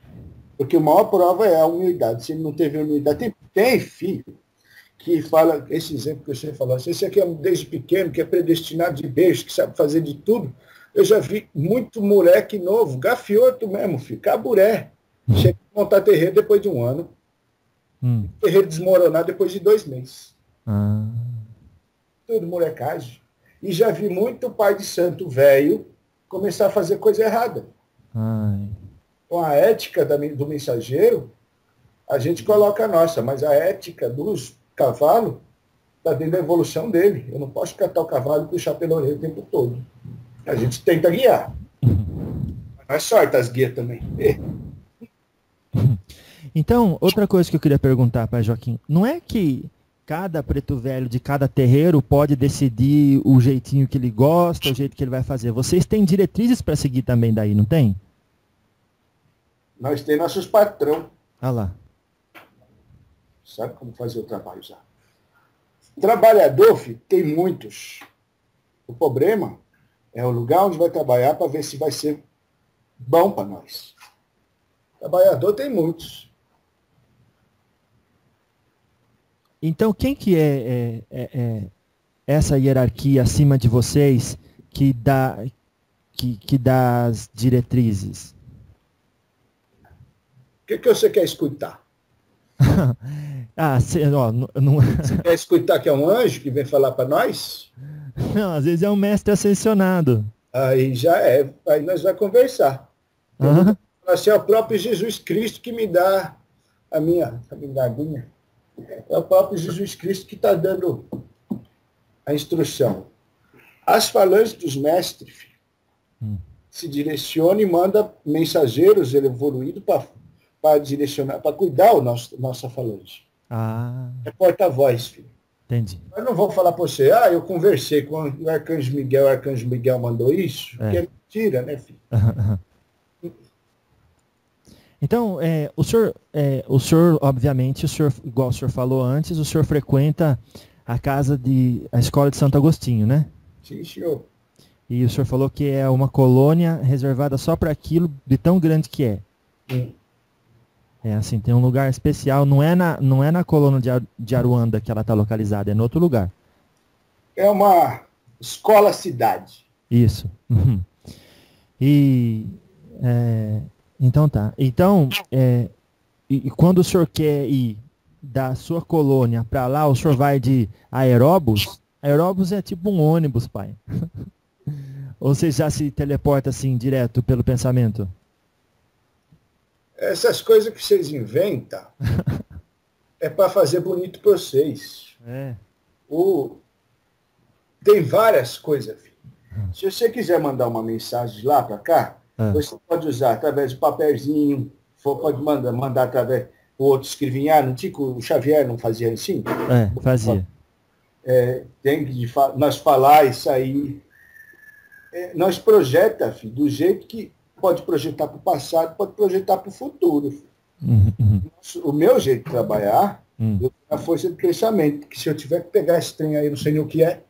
[SPEAKER 3] Porque a maior prova é a humildade. Se ele não teve humildade, tem filho que fala, esse exemplo que você falou, esse aqui é desde pequeno, que é predestinado de beijo, que sabe fazer de tudo, Eu já vi muito moleque novo, gafioto mesmo, filho, caburé. Chega a montar terreiro depois de 1 ano. Terreiro desmoronar depois de 2 meses. Tudo molecagem. E já vi muito pai de santo velho começar a fazer coisa errada. Com a ética do mensageiro, a gente coloca a nossa, mas a ética dos cavalos está dentro da evolução dele. Eu não posso catar o cavalo e puxar pela orelha o tempo todo. A gente tenta guiar. Mas sorte as guias também.
[SPEAKER 4] Então, outra coisa que eu queria perguntar para Joaquim, não é que cada preto velho de cada terreiro pode decidir o jeitinho que ele gosta, o jeito que ele vai fazer. Vocês têm diretrizes para seguir também daí, não tem?
[SPEAKER 3] Nós temos nossos patrão.
[SPEAKER 4] Ah lá.
[SPEAKER 3] Sabe como fazer o trabalho já. Trabalhador, filho, tem muitos. O problema é o lugar onde vai trabalhar para ver se vai ser bom para nós. Trabalhador tem muitos.
[SPEAKER 4] Então, quem que é essa hierarquia acima de vocês que dá as diretrizes?
[SPEAKER 3] O que você quer escutar?
[SPEAKER 4] Você
[SPEAKER 3] quer escutar que é um anjo que vem falar para nós?
[SPEAKER 4] Não, às vezes é um mestre ascensionado.
[SPEAKER 3] Aí já é, aí nós vamos conversar. Assim, é o próprio Jesus Cristo que me dá a minha aguinha. É o próprio Jesus Cristo que está dando a instrução. As falanges dos mestres se direcionam e mandam mensageiros evoluídos para direcionar, para cuidar nossa falange. É porta-voz, filho.
[SPEAKER 4] Entendi.
[SPEAKER 3] Mas não vou falar para você, eu conversei com o Arcanjo Miguel mandou isso, porque é mentira, né, filho?
[SPEAKER 4] Então, o senhor, obviamente, igual o senhor falou antes, o senhor frequenta a escola de Santo Agostinho, né?
[SPEAKER 3] Sim, senhor.
[SPEAKER 4] E o senhor falou que é uma colônia reservada só para aquilo de tão grande que é.
[SPEAKER 3] Sim.
[SPEAKER 4] É assim, tem um lugar especial, não é na colônia de Aruanda que ela está localizada, é em outro lugar.
[SPEAKER 3] É uma escola-cidade.
[SPEAKER 4] Isso. Então tá. Então, e quando o senhor quer ir da sua colônia para lá, o senhor vai de aeróbus? Aeróbus é tipo um ônibus, pai. Ou você já se teleporta assim, direto pelo pensamento?
[SPEAKER 3] Essas coisas que vocês inventam é para fazer bonito para vocês. Tem várias coisas, filho. Se você quiser mandar uma mensagem lá para cá, você pode usar através de papelzinho, pode mandar através do outro escrevinhar, não tinha que o Xavier não fazia assim?
[SPEAKER 4] Fazia.
[SPEAKER 3] Tem que nós falar isso aí. Nós projeta, filho, do jeito que pode projetar para o passado, pode projetar para o futuro. O meu jeito de trabalhar, eu tenho a força de pensamento, que se eu tiver que pegar esse trem aí, não sei nem o que é.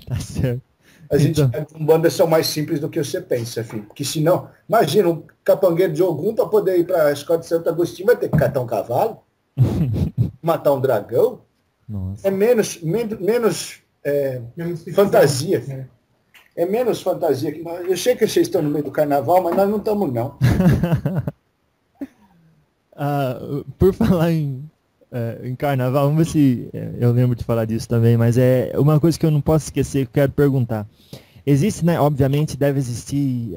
[SPEAKER 4] Tá certo.
[SPEAKER 3] A gente com bandas são mais simples do que você pensa, filho. Porque senão, imagina, um capangueiro de Ogum, para poder ir para a escola de Santo Agostinho, vai ter que catar um cavalo, matar um dragão.
[SPEAKER 4] Nossa.
[SPEAKER 3] É menos fantasia. É menos fantasia que nós. Eu sei que vocês estão no meio do carnaval, mas nós não estamos, não.
[SPEAKER 4] Por falar em carnaval, vamos ver se eu lembro de falar disso também, mas é uma coisa que eu não posso esquecer, que eu quero perguntar. Existe, né, obviamente, deve existir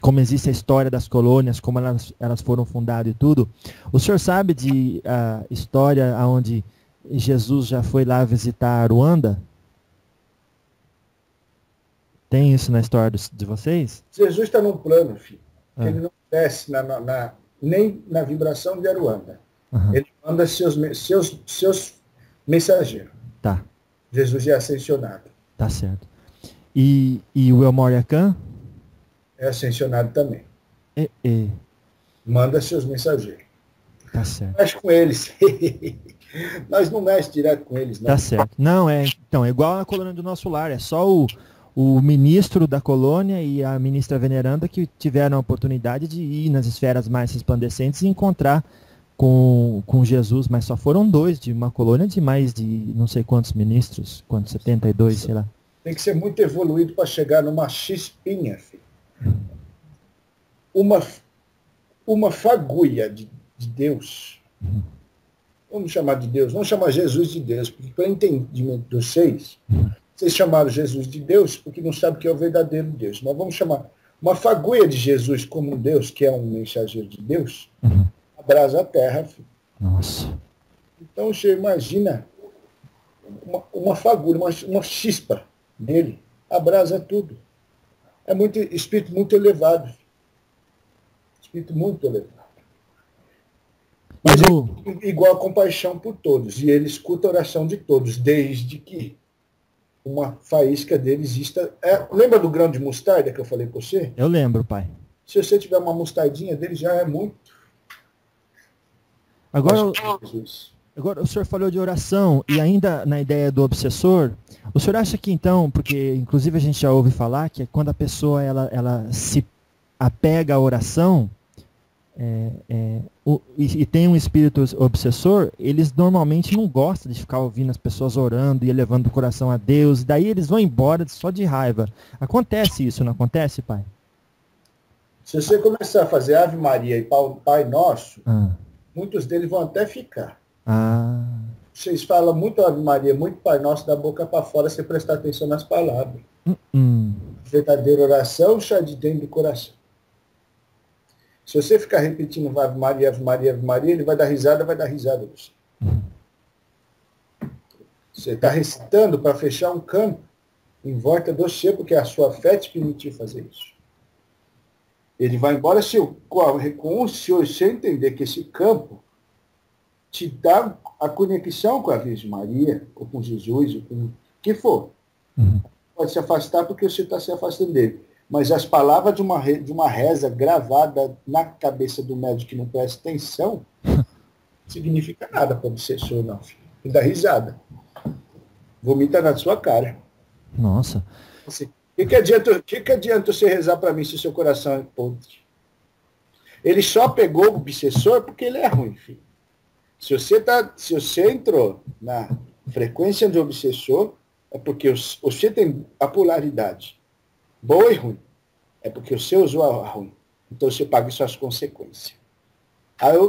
[SPEAKER 4] como existe a história das colônias, como elas foram fundadas e tudo. O senhor sabe de história onde Jesus já foi lá visitar Ruanda? Tem isso na história de vocês?
[SPEAKER 3] Jesus está num plano, filho. Ele não desce nem na vibração de Aruanda. Ele manda seus mensageiros.
[SPEAKER 4] Tá.
[SPEAKER 3] Jesus é ascensionado.
[SPEAKER 4] Tá certo. E o Elmoriacan?
[SPEAKER 3] É ascensionado também. Manda seus mensageiros.
[SPEAKER 4] Tá certo.
[SPEAKER 3] Mexe com eles. Nós não mexe direto com eles, não.
[SPEAKER 4] Tá certo. Não, então, é igual a colônia do nosso lar. É só o ministro da colônia e a ministra veneranda que tiveram a oportunidade de ir nas esferas mais resplandecentes e encontrar com Jesus, mas só foram 2 de uma colônia de mais de não sei quantos ministros, 72, sei lá.
[SPEAKER 3] Tem que ser muito evoluído para chegar numa chispinha, filho. Uma fagulha de Deus. Vamos chamar de Deus, vamos chamar Jesus de Deus, porque para entendimento de vocês chamaram Jesus de Deus porque não sabem que é o verdadeiro Deus. Mas vamos chamar uma fagulha de Jesus como um Deus, que é um mensageiro de Deus, abrasa a terra, filho.
[SPEAKER 4] Nossa.
[SPEAKER 3] Então você imagina uma fagulha, uma chispa dele, abrasa tudo. É muito espírito muito elevado. Espírito muito elevado. Mas é igual a compaixão por todos. E ele escuta a oração de todos, desde que uma faísca dele exista. Lembra do grão de mostarda que eu falei para você?
[SPEAKER 4] Eu lembro, pai.
[SPEAKER 3] Se você tiver uma mostardinha dele, já é muito.
[SPEAKER 4] Agora o senhor falou de oração, e ainda na ideia do obsessor, o senhor acha que então, porque inclusive a gente já ouve falar que quando a pessoa ela se apega à oração, e tem um espírito obsessor, eles normalmente não gostam de ficar ouvindo as pessoas orando e elevando o coração a Deus, e daí eles vão embora só de raiva. Acontece isso, não acontece, pai?
[SPEAKER 3] Se você começar a fazer Ave Maria e Pai Nosso, muitos deles vão até ficar. Vocês falam muito Ave Maria, muito Pai Nosso da boca para fora, você prestar atenção nas palavras. Verdadeira oração sai de dentro do coração. Se você ficar repetindo Ave Maria, Ave Maria, Ave Maria, ele vai dar risada você. Você está recitando para fechar um campo em volta de você, porque a sua fé te permitiu fazer isso. Ele vai embora se você entender que esse campo te dá a conexão com a Virgem Maria, ou com Jesus, ou com o que for. Pode se afastar porque você está se afastando dele. Mas as palavras de uma reza gravada na cabeça do médico que não presta atenção, não significa nada para o obsessor, não, filho. Ele dá risada. Vomita na sua cara.
[SPEAKER 4] Nossa.
[SPEAKER 3] Assim, o que adianta você rezar para mim se o seu coração é podre? Ele só pegou o obsessor porque ele é ruim, filho. Se você entrou na frequência do obsessor, é porque você tem a polaridade boa e ruim. É porque você usou a ruim. Então você paga suas consequências.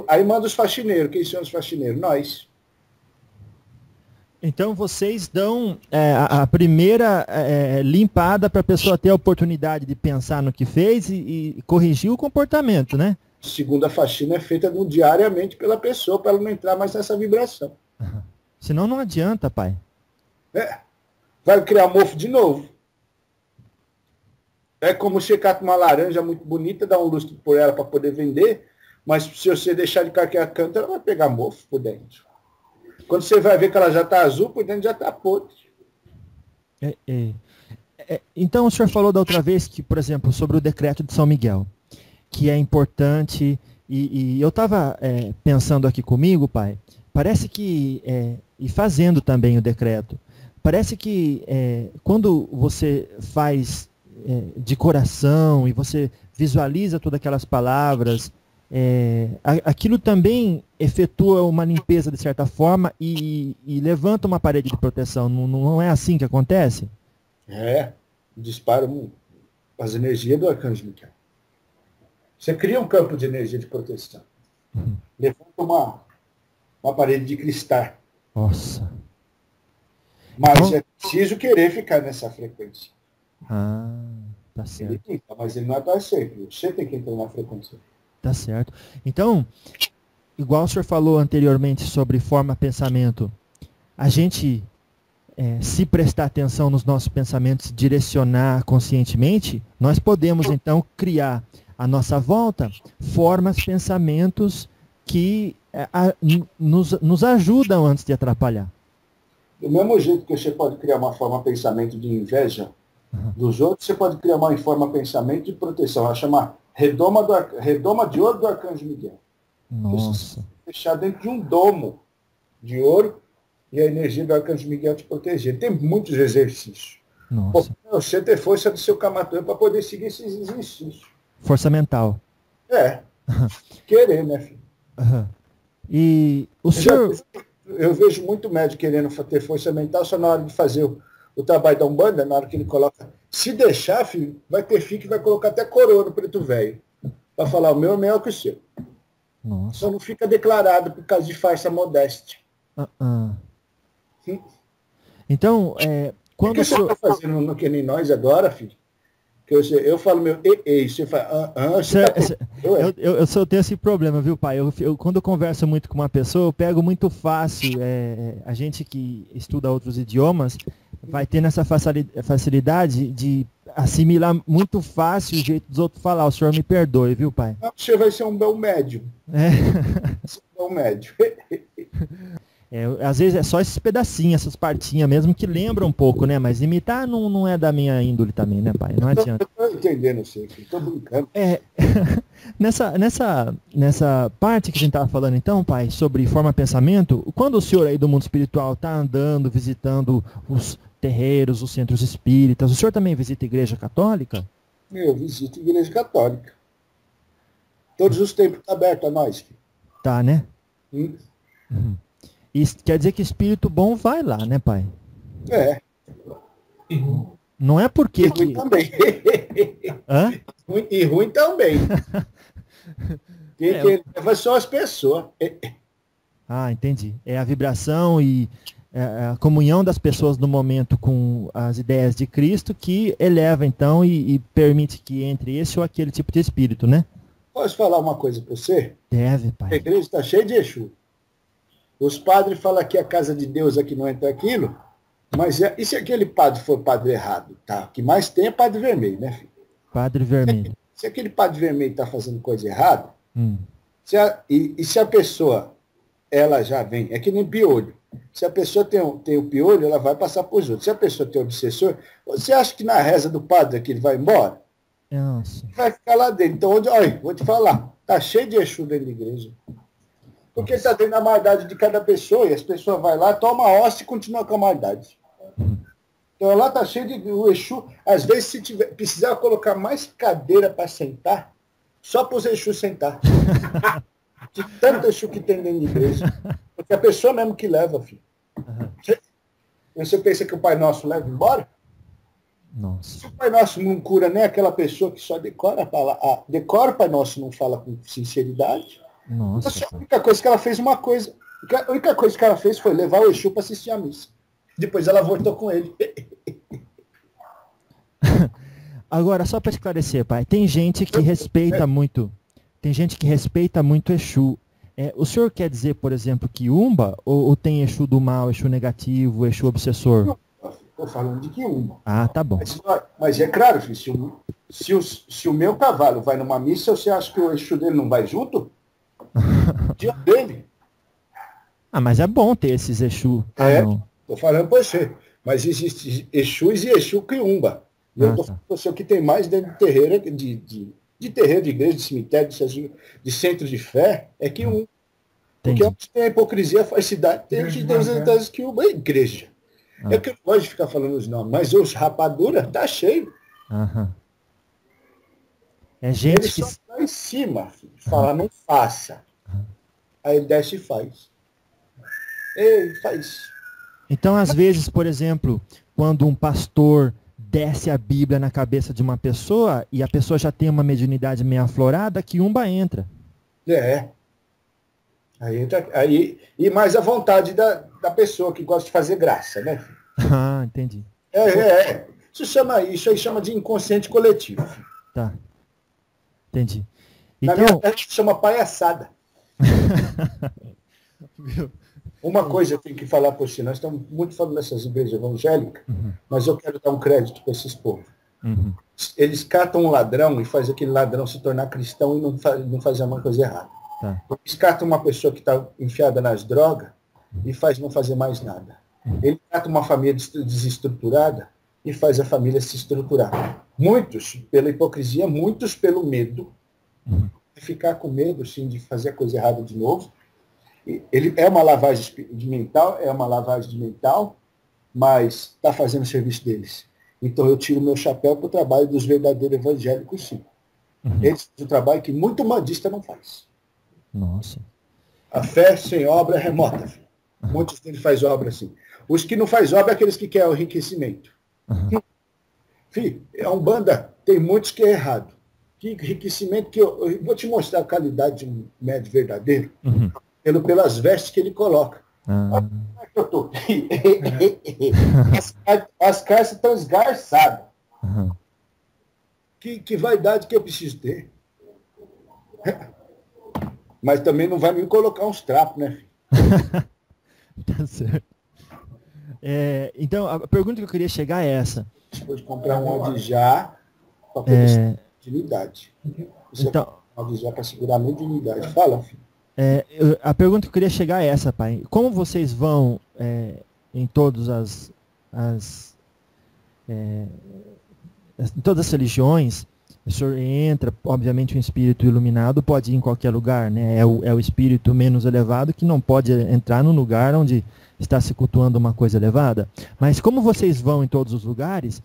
[SPEAKER 3] Aí manda os faxineiros. Quem são os faxineiros? Nós.
[SPEAKER 4] Então vocês dão a primeira limpada para a pessoa ter a oportunidade de pensar no que fez e corrigir o comportamento, né?
[SPEAKER 3] A segunda faxina é feita diariamente pela pessoa para ela não entrar mais nessa vibração.
[SPEAKER 4] Senão não adianta, pai.
[SPEAKER 3] Vai criar mofo de novo. É como você cata uma laranja muito bonita, dá um lustre por ela para poder vender, mas se você deixar de carquear a canta, ela vai pegar mofo por dentro. Quando você vai ver que ela já está azul, por dentro já está podre.
[SPEAKER 4] Então o senhor falou da outra vez que, por exemplo, sobre o decreto de São Miguel, que é importante, e eu estava pensando aqui comigo, pai, parece que, e fazendo também o decreto, parece que quando você faz de coração e você visualiza todas aquelas palavras, aquilo também efetua uma limpeza de certa forma e levanta uma parede de proteção. Não é assim que acontece?
[SPEAKER 3] Dispara as energias do Arcanjo Miguel. Você cria um campo de energia de proteção. Levanta uma parede de cristal.
[SPEAKER 4] Nossa.
[SPEAKER 3] Mas é preciso querer ficar nessa frequência.
[SPEAKER 4] Tá certo.
[SPEAKER 3] Mas ele não é para sempre. Você tem que entrar na frequência.
[SPEAKER 4] Tá certo. Então, igual o senhor falou anteriormente sobre forma pensamento, a gente, se prestar atenção nos nossos pensamentos, direcionar conscientemente, nós podemos então criar à nossa volta formas, pensamentos que nos ajudam antes de atrapalhar.
[SPEAKER 3] Do mesmo jeito que você pode criar uma forma pensamento de inveja dos outros, você pode criar uma forma pensamento de proteção. Ela chama redoma de ouro do Arcanjo Miguel.
[SPEAKER 4] Nossa.
[SPEAKER 3] Você fechar dentro de um domo de ouro e a energia do Arcanjo Miguel te proteger. Tem muitos exercícios.
[SPEAKER 4] Nossa.
[SPEAKER 3] Você ter força do seu Kamatã para poder seguir esses exercícios.
[SPEAKER 4] Força mental.
[SPEAKER 3] Querer, né, filho?
[SPEAKER 4] E o senhor...
[SPEAKER 3] Eu vejo muito médico querendo ter força mental só na hora de fazer o trabalho da Umbanda, na hora que ele coloca, se deixar, filho, vai ter filho que vai colocar até coroa no preto velho. Para falar, o meu é melhor que o seu.
[SPEAKER 4] Nossa.
[SPEAKER 3] Só não fica declarado por causa de farsa modéstia. Sim.
[SPEAKER 4] Então, quando
[SPEAKER 3] o que você está fazendo no que nem nós agora, filho? Que eu falo meu você fala,
[SPEAKER 4] eu tenho esse problema, viu, pai? Quando eu converso muito com uma pessoa, eu pego muito fácil. A gente que estuda outros idiomas vai tendo essa facilidade de assimilar muito fácil o jeito dos outros falar. O senhor me perdoe, viu, pai?
[SPEAKER 3] Você vai ser um bom médium. Um bom médium.
[SPEAKER 4] Às vezes é só esses pedacinhos, essas partinhas mesmo que lembram um pouco, né? Mas imitar não é da minha índole também, né, pai? Não adianta.
[SPEAKER 3] Eu tô entendendo, sim. Tô brincando.
[SPEAKER 4] Nessa parte que a gente estava falando então, pai, sobre forma-pensamento, quando o senhor aí do mundo espiritual está andando, visitando os terreiros, os centros espíritas, o senhor também visita a igreja católica?
[SPEAKER 3] Eu visito a igreja católica. Todos os tempos estão abertos a nós, filho.
[SPEAKER 4] Tá, né? Isso quer dizer que espírito bom vai lá, né, pai? Não é porque...
[SPEAKER 3] E ruim também.
[SPEAKER 4] Hã?
[SPEAKER 3] E ruim também. Quem leva são as pessoas.
[SPEAKER 4] Entendi. É a vibração e a comunhão das pessoas no momento com as ideias de Cristo que eleva, então, e permite que entre esse ou aquele tipo de espírito, né?
[SPEAKER 3] Posso falar uma coisa para você?
[SPEAKER 4] Deve, pai.
[SPEAKER 3] A igreja está cheia de Exu. Os padres falam que a casa de Deus aqui não entra aquilo, mas e se aquele padre for padre errado? Tá? O que mais tem é padre vermelho, né, filho?
[SPEAKER 4] Padre vermelho.
[SPEAKER 3] Se aquele padre vermelho está fazendo coisa errada, se a pessoa, ela já vem, é que nem piolho. Se a pessoa tem o piolho, ela vai passar para os outros. Se a pessoa tem o obsessor, você acha que na reza do padre aqui ele vai embora?
[SPEAKER 4] Nossa.
[SPEAKER 3] Vai ficar lá dentro. Então, olha, vou te falar, tá cheio de Exu dentro da igreja. Porque está dentro da maldade de cada pessoa, e as pessoas vão lá, toma a hóstia e continua com a maldade. Então lá está cheio de o Exu. Às vezes, se precisar colocar mais cadeira para sentar, só para os Exu sentar. De tanto Exu que tem dentro da igreja. Porque a pessoa mesmo que leva, filho. Você pensa que o Pai Nosso leva embora?
[SPEAKER 4] Nossa.
[SPEAKER 3] Se o Pai Nosso não cura nem aquela pessoa que só decora a palavra, decora o Pai Nosso, não fala com sinceridade.
[SPEAKER 4] Nossa.
[SPEAKER 3] A única coisa que ela fez a única coisa que ela fez foi levar o Exu para assistir a missa. Depois ela voltou com ele.
[SPEAKER 4] Agora, só para esclarecer, pai, tem gente que respeita muito Exu. O senhor quer dizer, por exemplo, que Umba, ou tem Exu do mal, Exu negativo, Exu obsessor?
[SPEAKER 3] Estou falando de que Umba.
[SPEAKER 4] Ah, tá bom.
[SPEAKER 3] Mas é claro, filho, se o meu cavalo vai numa missa, você acha que o Exu dele não vai junto? Dia dele.
[SPEAKER 4] Mas é bom ter esses Exu.
[SPEAKER 3] Estou falando para você. Mas existe Exus e Exu Quiumba. E eu estou falando para você que tem mais dentro de terreiro, de terreiro, de igreja, de cemitério, de centro de fé, é Quiumba. Porque onde tem a hipocrisia, a falsidade, tem de Deus Quiumba, é igreja. É que eu não gosto de ficar falando os nomes, mas os rapadura tá cheio.
[SPEAKER 4] É gente
[SPEAKER 3] ele
[SPEAKER 4] que...
[SPEAKER 3] só lá em cima, filho, fala, não faça. Aí ele desce e faz. Ele faz.
[SPEAKER 4] Então, às vezes, por exemplo, quando um pastor desce a Bíblia na cabeça de uma pessoa e a pessoa já tem uma mediunidade meio aflorada, Quiumba entra.
[SPEAKER 3] Aí, e mais a vontade da pessoa que gosta de fazer graça, né?
[SPEAKER 4] Entendi.
[SPEAKER 3] Isso aí chama de inconsciente coletivo.
[SPEAKER 4] Tá. Entendi.
[SPEAKER 3] Na minha terra chama palhaçada. Uma coisa eu tenho que falar por si, nós estamos muito falando dessas igrejas evangélicas, mas eu quero dar um crédito para esses povos. Eles catam um ladrão e fazem aquele ladrão se tornar cristão e não fazer uma coisa errada.
[SPEAKER 4] Tá.
[SPEAKER 3] Eles catam uma pessoa que está enfiada nas drogas e faz não fazer mais nada. Ele cata uma família desestruturada e faz a família se estruturar. Muitos pela hipocrisia, muitos pelo medo. Ficar com medo, sim, de fazer a coisa errada de novo. Ele é uma lavagem de mental, mas está fazendo o serviço deles. Então eu tiro meu chapéu para o trabalho dos verdadeiros evangélicos, sim. Eles fazem um trabalho que muito umbandista não faz.
[SPEAKER 4] Nossa.
[SPEAKER 3] A fé sem obra é remota. Muitos deles fazem obra assim. Os que não faz obra é aqueles que querem o enriquecimento.
[SPEAKER 4] Uhum.
[SPEAKER 3] Filho, a Umbanda tem muitos que é errado. Que enriquecimento que eu vou te mostrar a qualidade de um médium verdadeiro pelas vestes que ele coloca. Olha como é que eu tô. As calças estão esgarçadas. Que vaidade que eu preciso ter. Mas também não vai me colocar uns trapos, né, filho?
[SPEAKER 4] Tá certo. Então, a pergunta que eu queria chegar é essa.
[SPEAKER 3] Depois de comprar um Aldijá para poder segurar a mediunidade.
[SPEAKER 4] Então,
[SPEAKER 3] Aldijá para segurar a mediunidade. Fala, filho.
[SPEAKER 4] A pergunta que eu queria chegar é essa, pai. Como vocês vão em todas em todas as religiões, o senhor entra, obviamente um espírito iluminado pode ir em qualquer lugar, né? É o espírito menos elevado que não pode entrar num lugar onde está se cultuando uma coisa elevada. Mas como vocês vão em todos os lugares,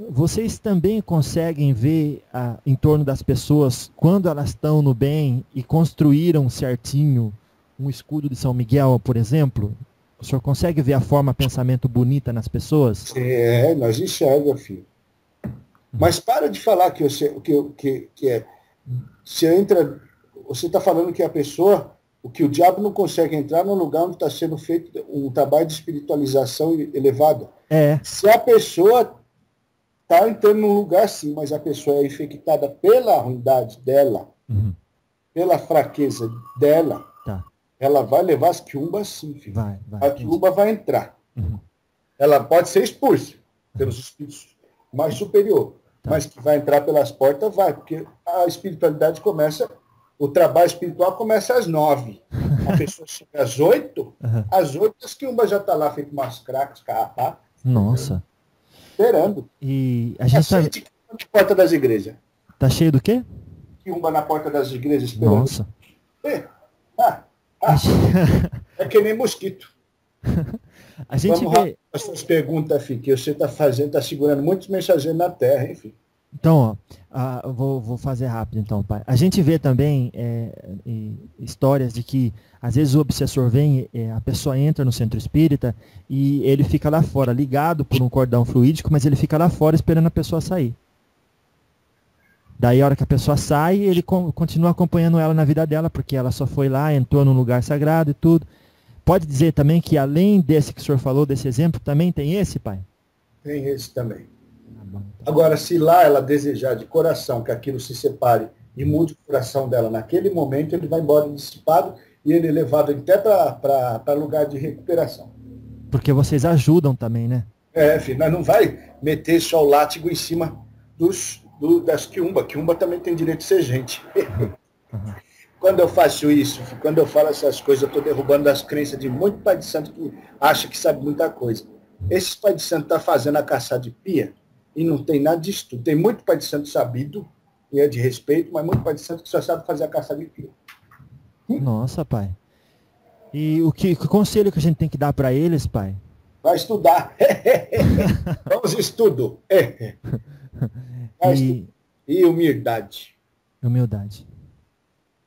[SPEAKER 4] vocês também conseguem ver em torno das pessoas quando elas estão no bem e construíram certinho um escudo de São Miguel, por exemplo? O senhor consegue ver a forma, pensamento bonita nas pessoas?
[SPEAKER 3] Nós enxergamos, filho. Mas para de falar que você entra, você está falando que a pessoa, que o diabo não consegue entrar num lugar onde está sendo feito um trabalho de espiritualização elevada. Se a pessoa está entrando num lugar sim, mas a pessoa é infectada pela ruindade dela, pela fraqueza dela, ela vai levar as quiumbas sim, filho. A quiumba vai entrar. Ela pode ser expulsa pelos espíritos mais superiores. Mas que vai entrar pelas portas, vai, porque a espiritualidade começa, o trabalho espiritual começa às 9. A pessoa chega às 8, às 8 as quiumbas já está lá, feito umas craques, carrapatos.
[SPEAKER 4] Nossa.
[SPEAKER 3] Esperando.
[SPEAKER 4] E a gente
[SPEAKER 3] cheio de quiumba na porta das igrejas.
[SPEAKER 4] Tá cheio do quê?
[SPEAKER 3] Quiumba na porta das igrejas esperando.
[SPEAKER 4] Nossa.
[SPEAKER 3] É que nem mosquito.
[SPEAKER 4] A gente
[SPEAKER 3] vê as suas perguntas, filho, que você está fazendo, está segurando muitos mensageiros na Terra, hein, filho?
[SPEAKER 4] Então, vou fazer rápido, então, pai. A gente vê também histórias de que, às vezes, o obsessor vem, a pessoa entra no centro espírita e ele fica lá fora, ligado por um cordão fluídico, mas ele fica lá fora esperando a pessoa sair. Daí, a hora que a pessoa sai, ele continua acompanhando ela na vida dela, porque ela só foi lá, entrou num lugar sagrado e tudo. Pode dizer também que, além desse que o senhor falou, desse exemplo, também tem esse, pai?
[SPEAKER 3] Tem esse também. Agora, se lá ela desejar de coração que aquilo se separe e mude o coração dela naquele momento, ele vai embora dissipado e ele é levado até para lugar de recuperação.
[SPEAKER 4] Porque vocês ajudam também, né?
[SPEAKER 3] Filho, nós não vai meter só o látigo em cima das quiumba. Quiumba também tem direito de ser gente. Quando eu faço isso, quando eu falo essas coisas, eu estou derrubando as crenças de muito pai de santo que acha que sabe muita coisa. Esses pai de santo estão fazendo a caçada de pia e não tem nada disso tudo. Tem muito pai de santo sabido, e é de respeito, mas muito pai de santo que só sabe fazer a caçada de pia.
[SPEAKER 4] Nossa, pai. E o conselho que a gente tem que dar para eles, pai?
[SPEAKER 3] Vai estudar. Vamos estudo. E humildade.
[SPEAKER 4] Humildade.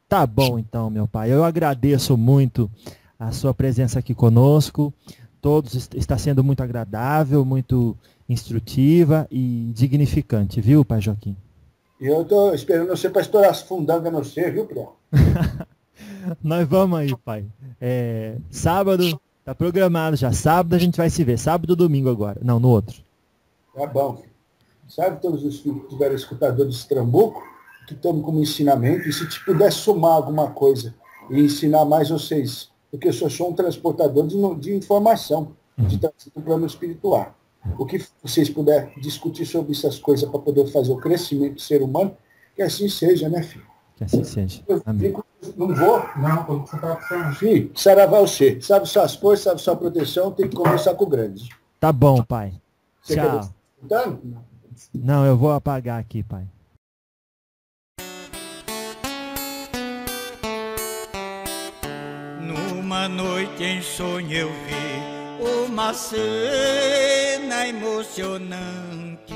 [SPEAKER 4] Tá bom, então, meu pai. Eu agradeço muito a sua presença aqui conosco. Está sendo muito agradável, muito instrutiva e dignificante, viu, pai Joaquim?
[SPEAKER 3] Eu estou esperando você para estourar as fundangas no você, viu, Pró?
[SPEAKER 4] Nós vamos aí, pai. Sábado, tá programado já. Sábado a gente vai se ver. Sábado ou domingo agora? Não, no outro.
[SPEAKER 3] Tá bom, filho. Sabe todos os filhos que tiveram escutador de Trambuco, que tomam como ensinamento, e se te puder somar alguma coisa e ensinar mais vocês, porque eu sou um transportador de informação, de do plano espiritual. O que vocês puderem discutir sobre essas coisas para poder fazer o crescimento do ser humano, que assim seja, né, filho?
[SPEAKER 4] Que assim seja.
[SPEAKER 3] Não vou.
[SPEAKER 5] Não, quando você está falando.
[SPEAKER 3] Filho, saravá você. Sabe suas forças, sabe sua proteção, tem que começar com o grande.
[SPEAKER 4] Tá bom, pai.
[SPEAKER 3] Você
[SPEAKER 4] tchau. Não, eu vou apagar aqui, pai.
[SPEAKER 6] Numa noite em sonho eu vi uma cena emocionante.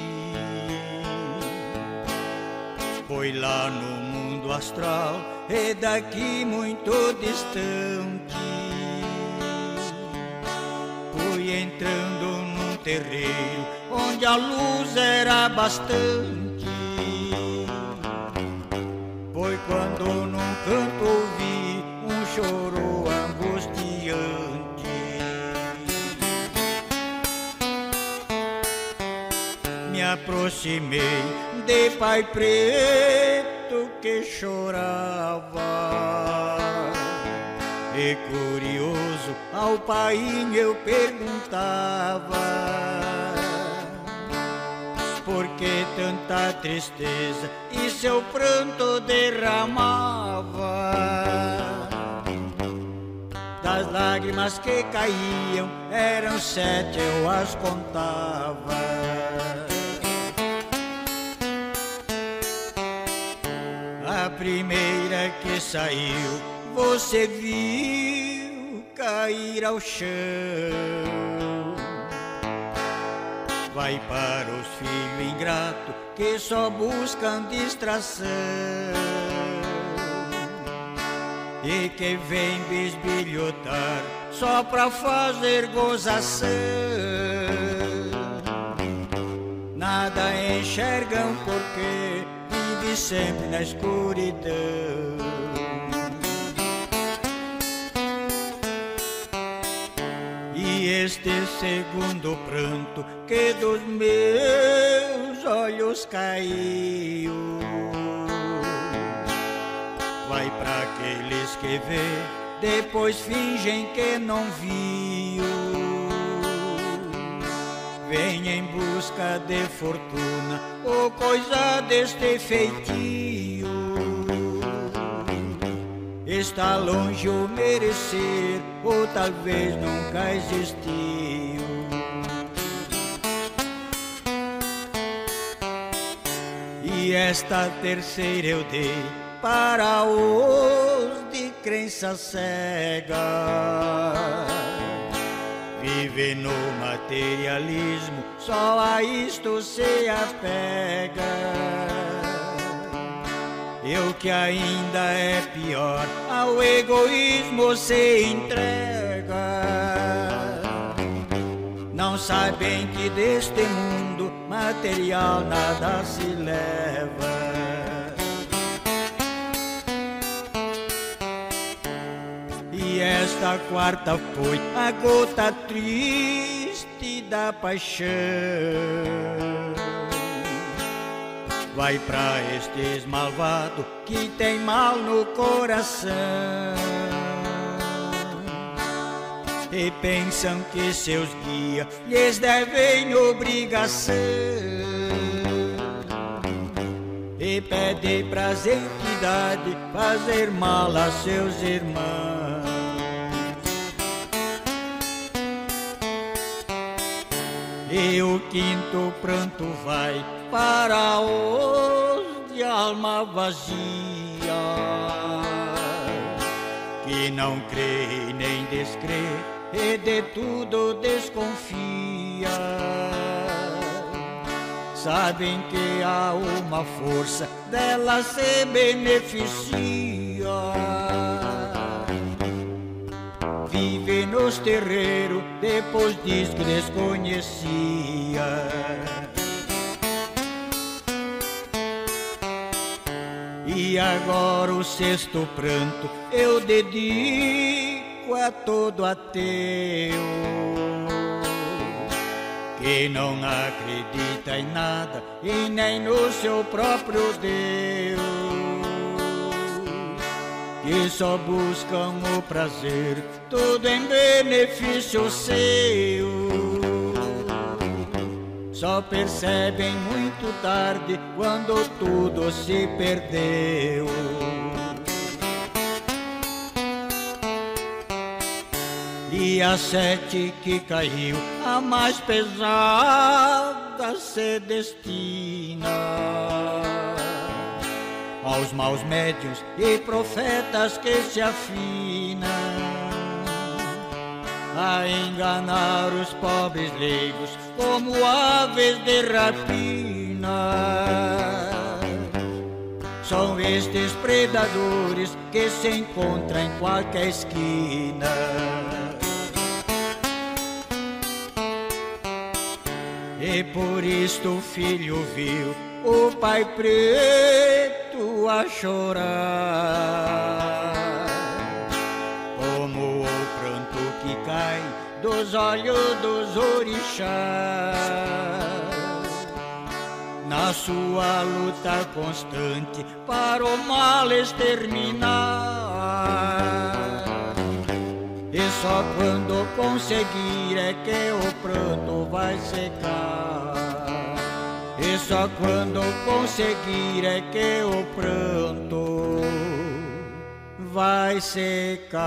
[SPEAKER 6] Foi lá no mundo astral e daqui muito distante. Fui entrando num terreiro onde a luz era bastante. Foi quando num canto ouvi um choro angustiante. Me aproximei de Pai Preto que chorava. E curioso ao painho eu perguntava: por que tanta tristeza e seu pranto derramava? Das lágrimas que caíam, eram 7, eu as contava. A primeira que saiu, você viu cair ao chão. Vai para os filhos ingratos que só buscam distração e que vem bisbilhotar só pra fazer gozação. Nada enxergam porque vive sempre na escuridão. E este segundo pranto que dos meus olhos caiu vai para aqueles que vê, depois fingem que não viu. Vem em busca de fortuna ou coisa deste feitio. Está longe o merecer, ou talvez nunca existiu. E esta terceira eu dei para os de crença cega. Vive no materialismo, só a isto se apega. E o que ainda é pior, ao egoísmo se entrega. Não sabem que deste mundo material nada se leva. E esta quarta foi a gota triste da paixão. Vai pra estes malvados que tem mal no coração e pensam que seus guias lhes devem obrigação e pedem pras entidades fazer mal a seus irmãos. E o quinto pranto vai para os de alma vazia, que não crê nem descrê e de tudo desconfia. Sabem que há uma força dela se beneficia. Vive nos terreiros, depois diz que desconhecia. E agora o sexto pranto eu dedico a todo ateu que não acredita em nada e nem no seu próprio Deus, que só buscam o prazer, tudo em benefício seu. Só percebem muito tarde quando tudo se perdeu. E a 7 que caiu, a mais pesada se destina aos maus médiuns e profetas que se afinam a enganar os pobres leigos como aves de rapina. São estes predadores que se encontram em qualquer esquina. E por isto o filho viu o pai preto a chorar, como o pranto que cai dos olhos dos orixás, na sua luta constante para o mal exterminar. E só quando conseguir é que o pranto vai secar. E só quando conseguir é que o pranto vai secar.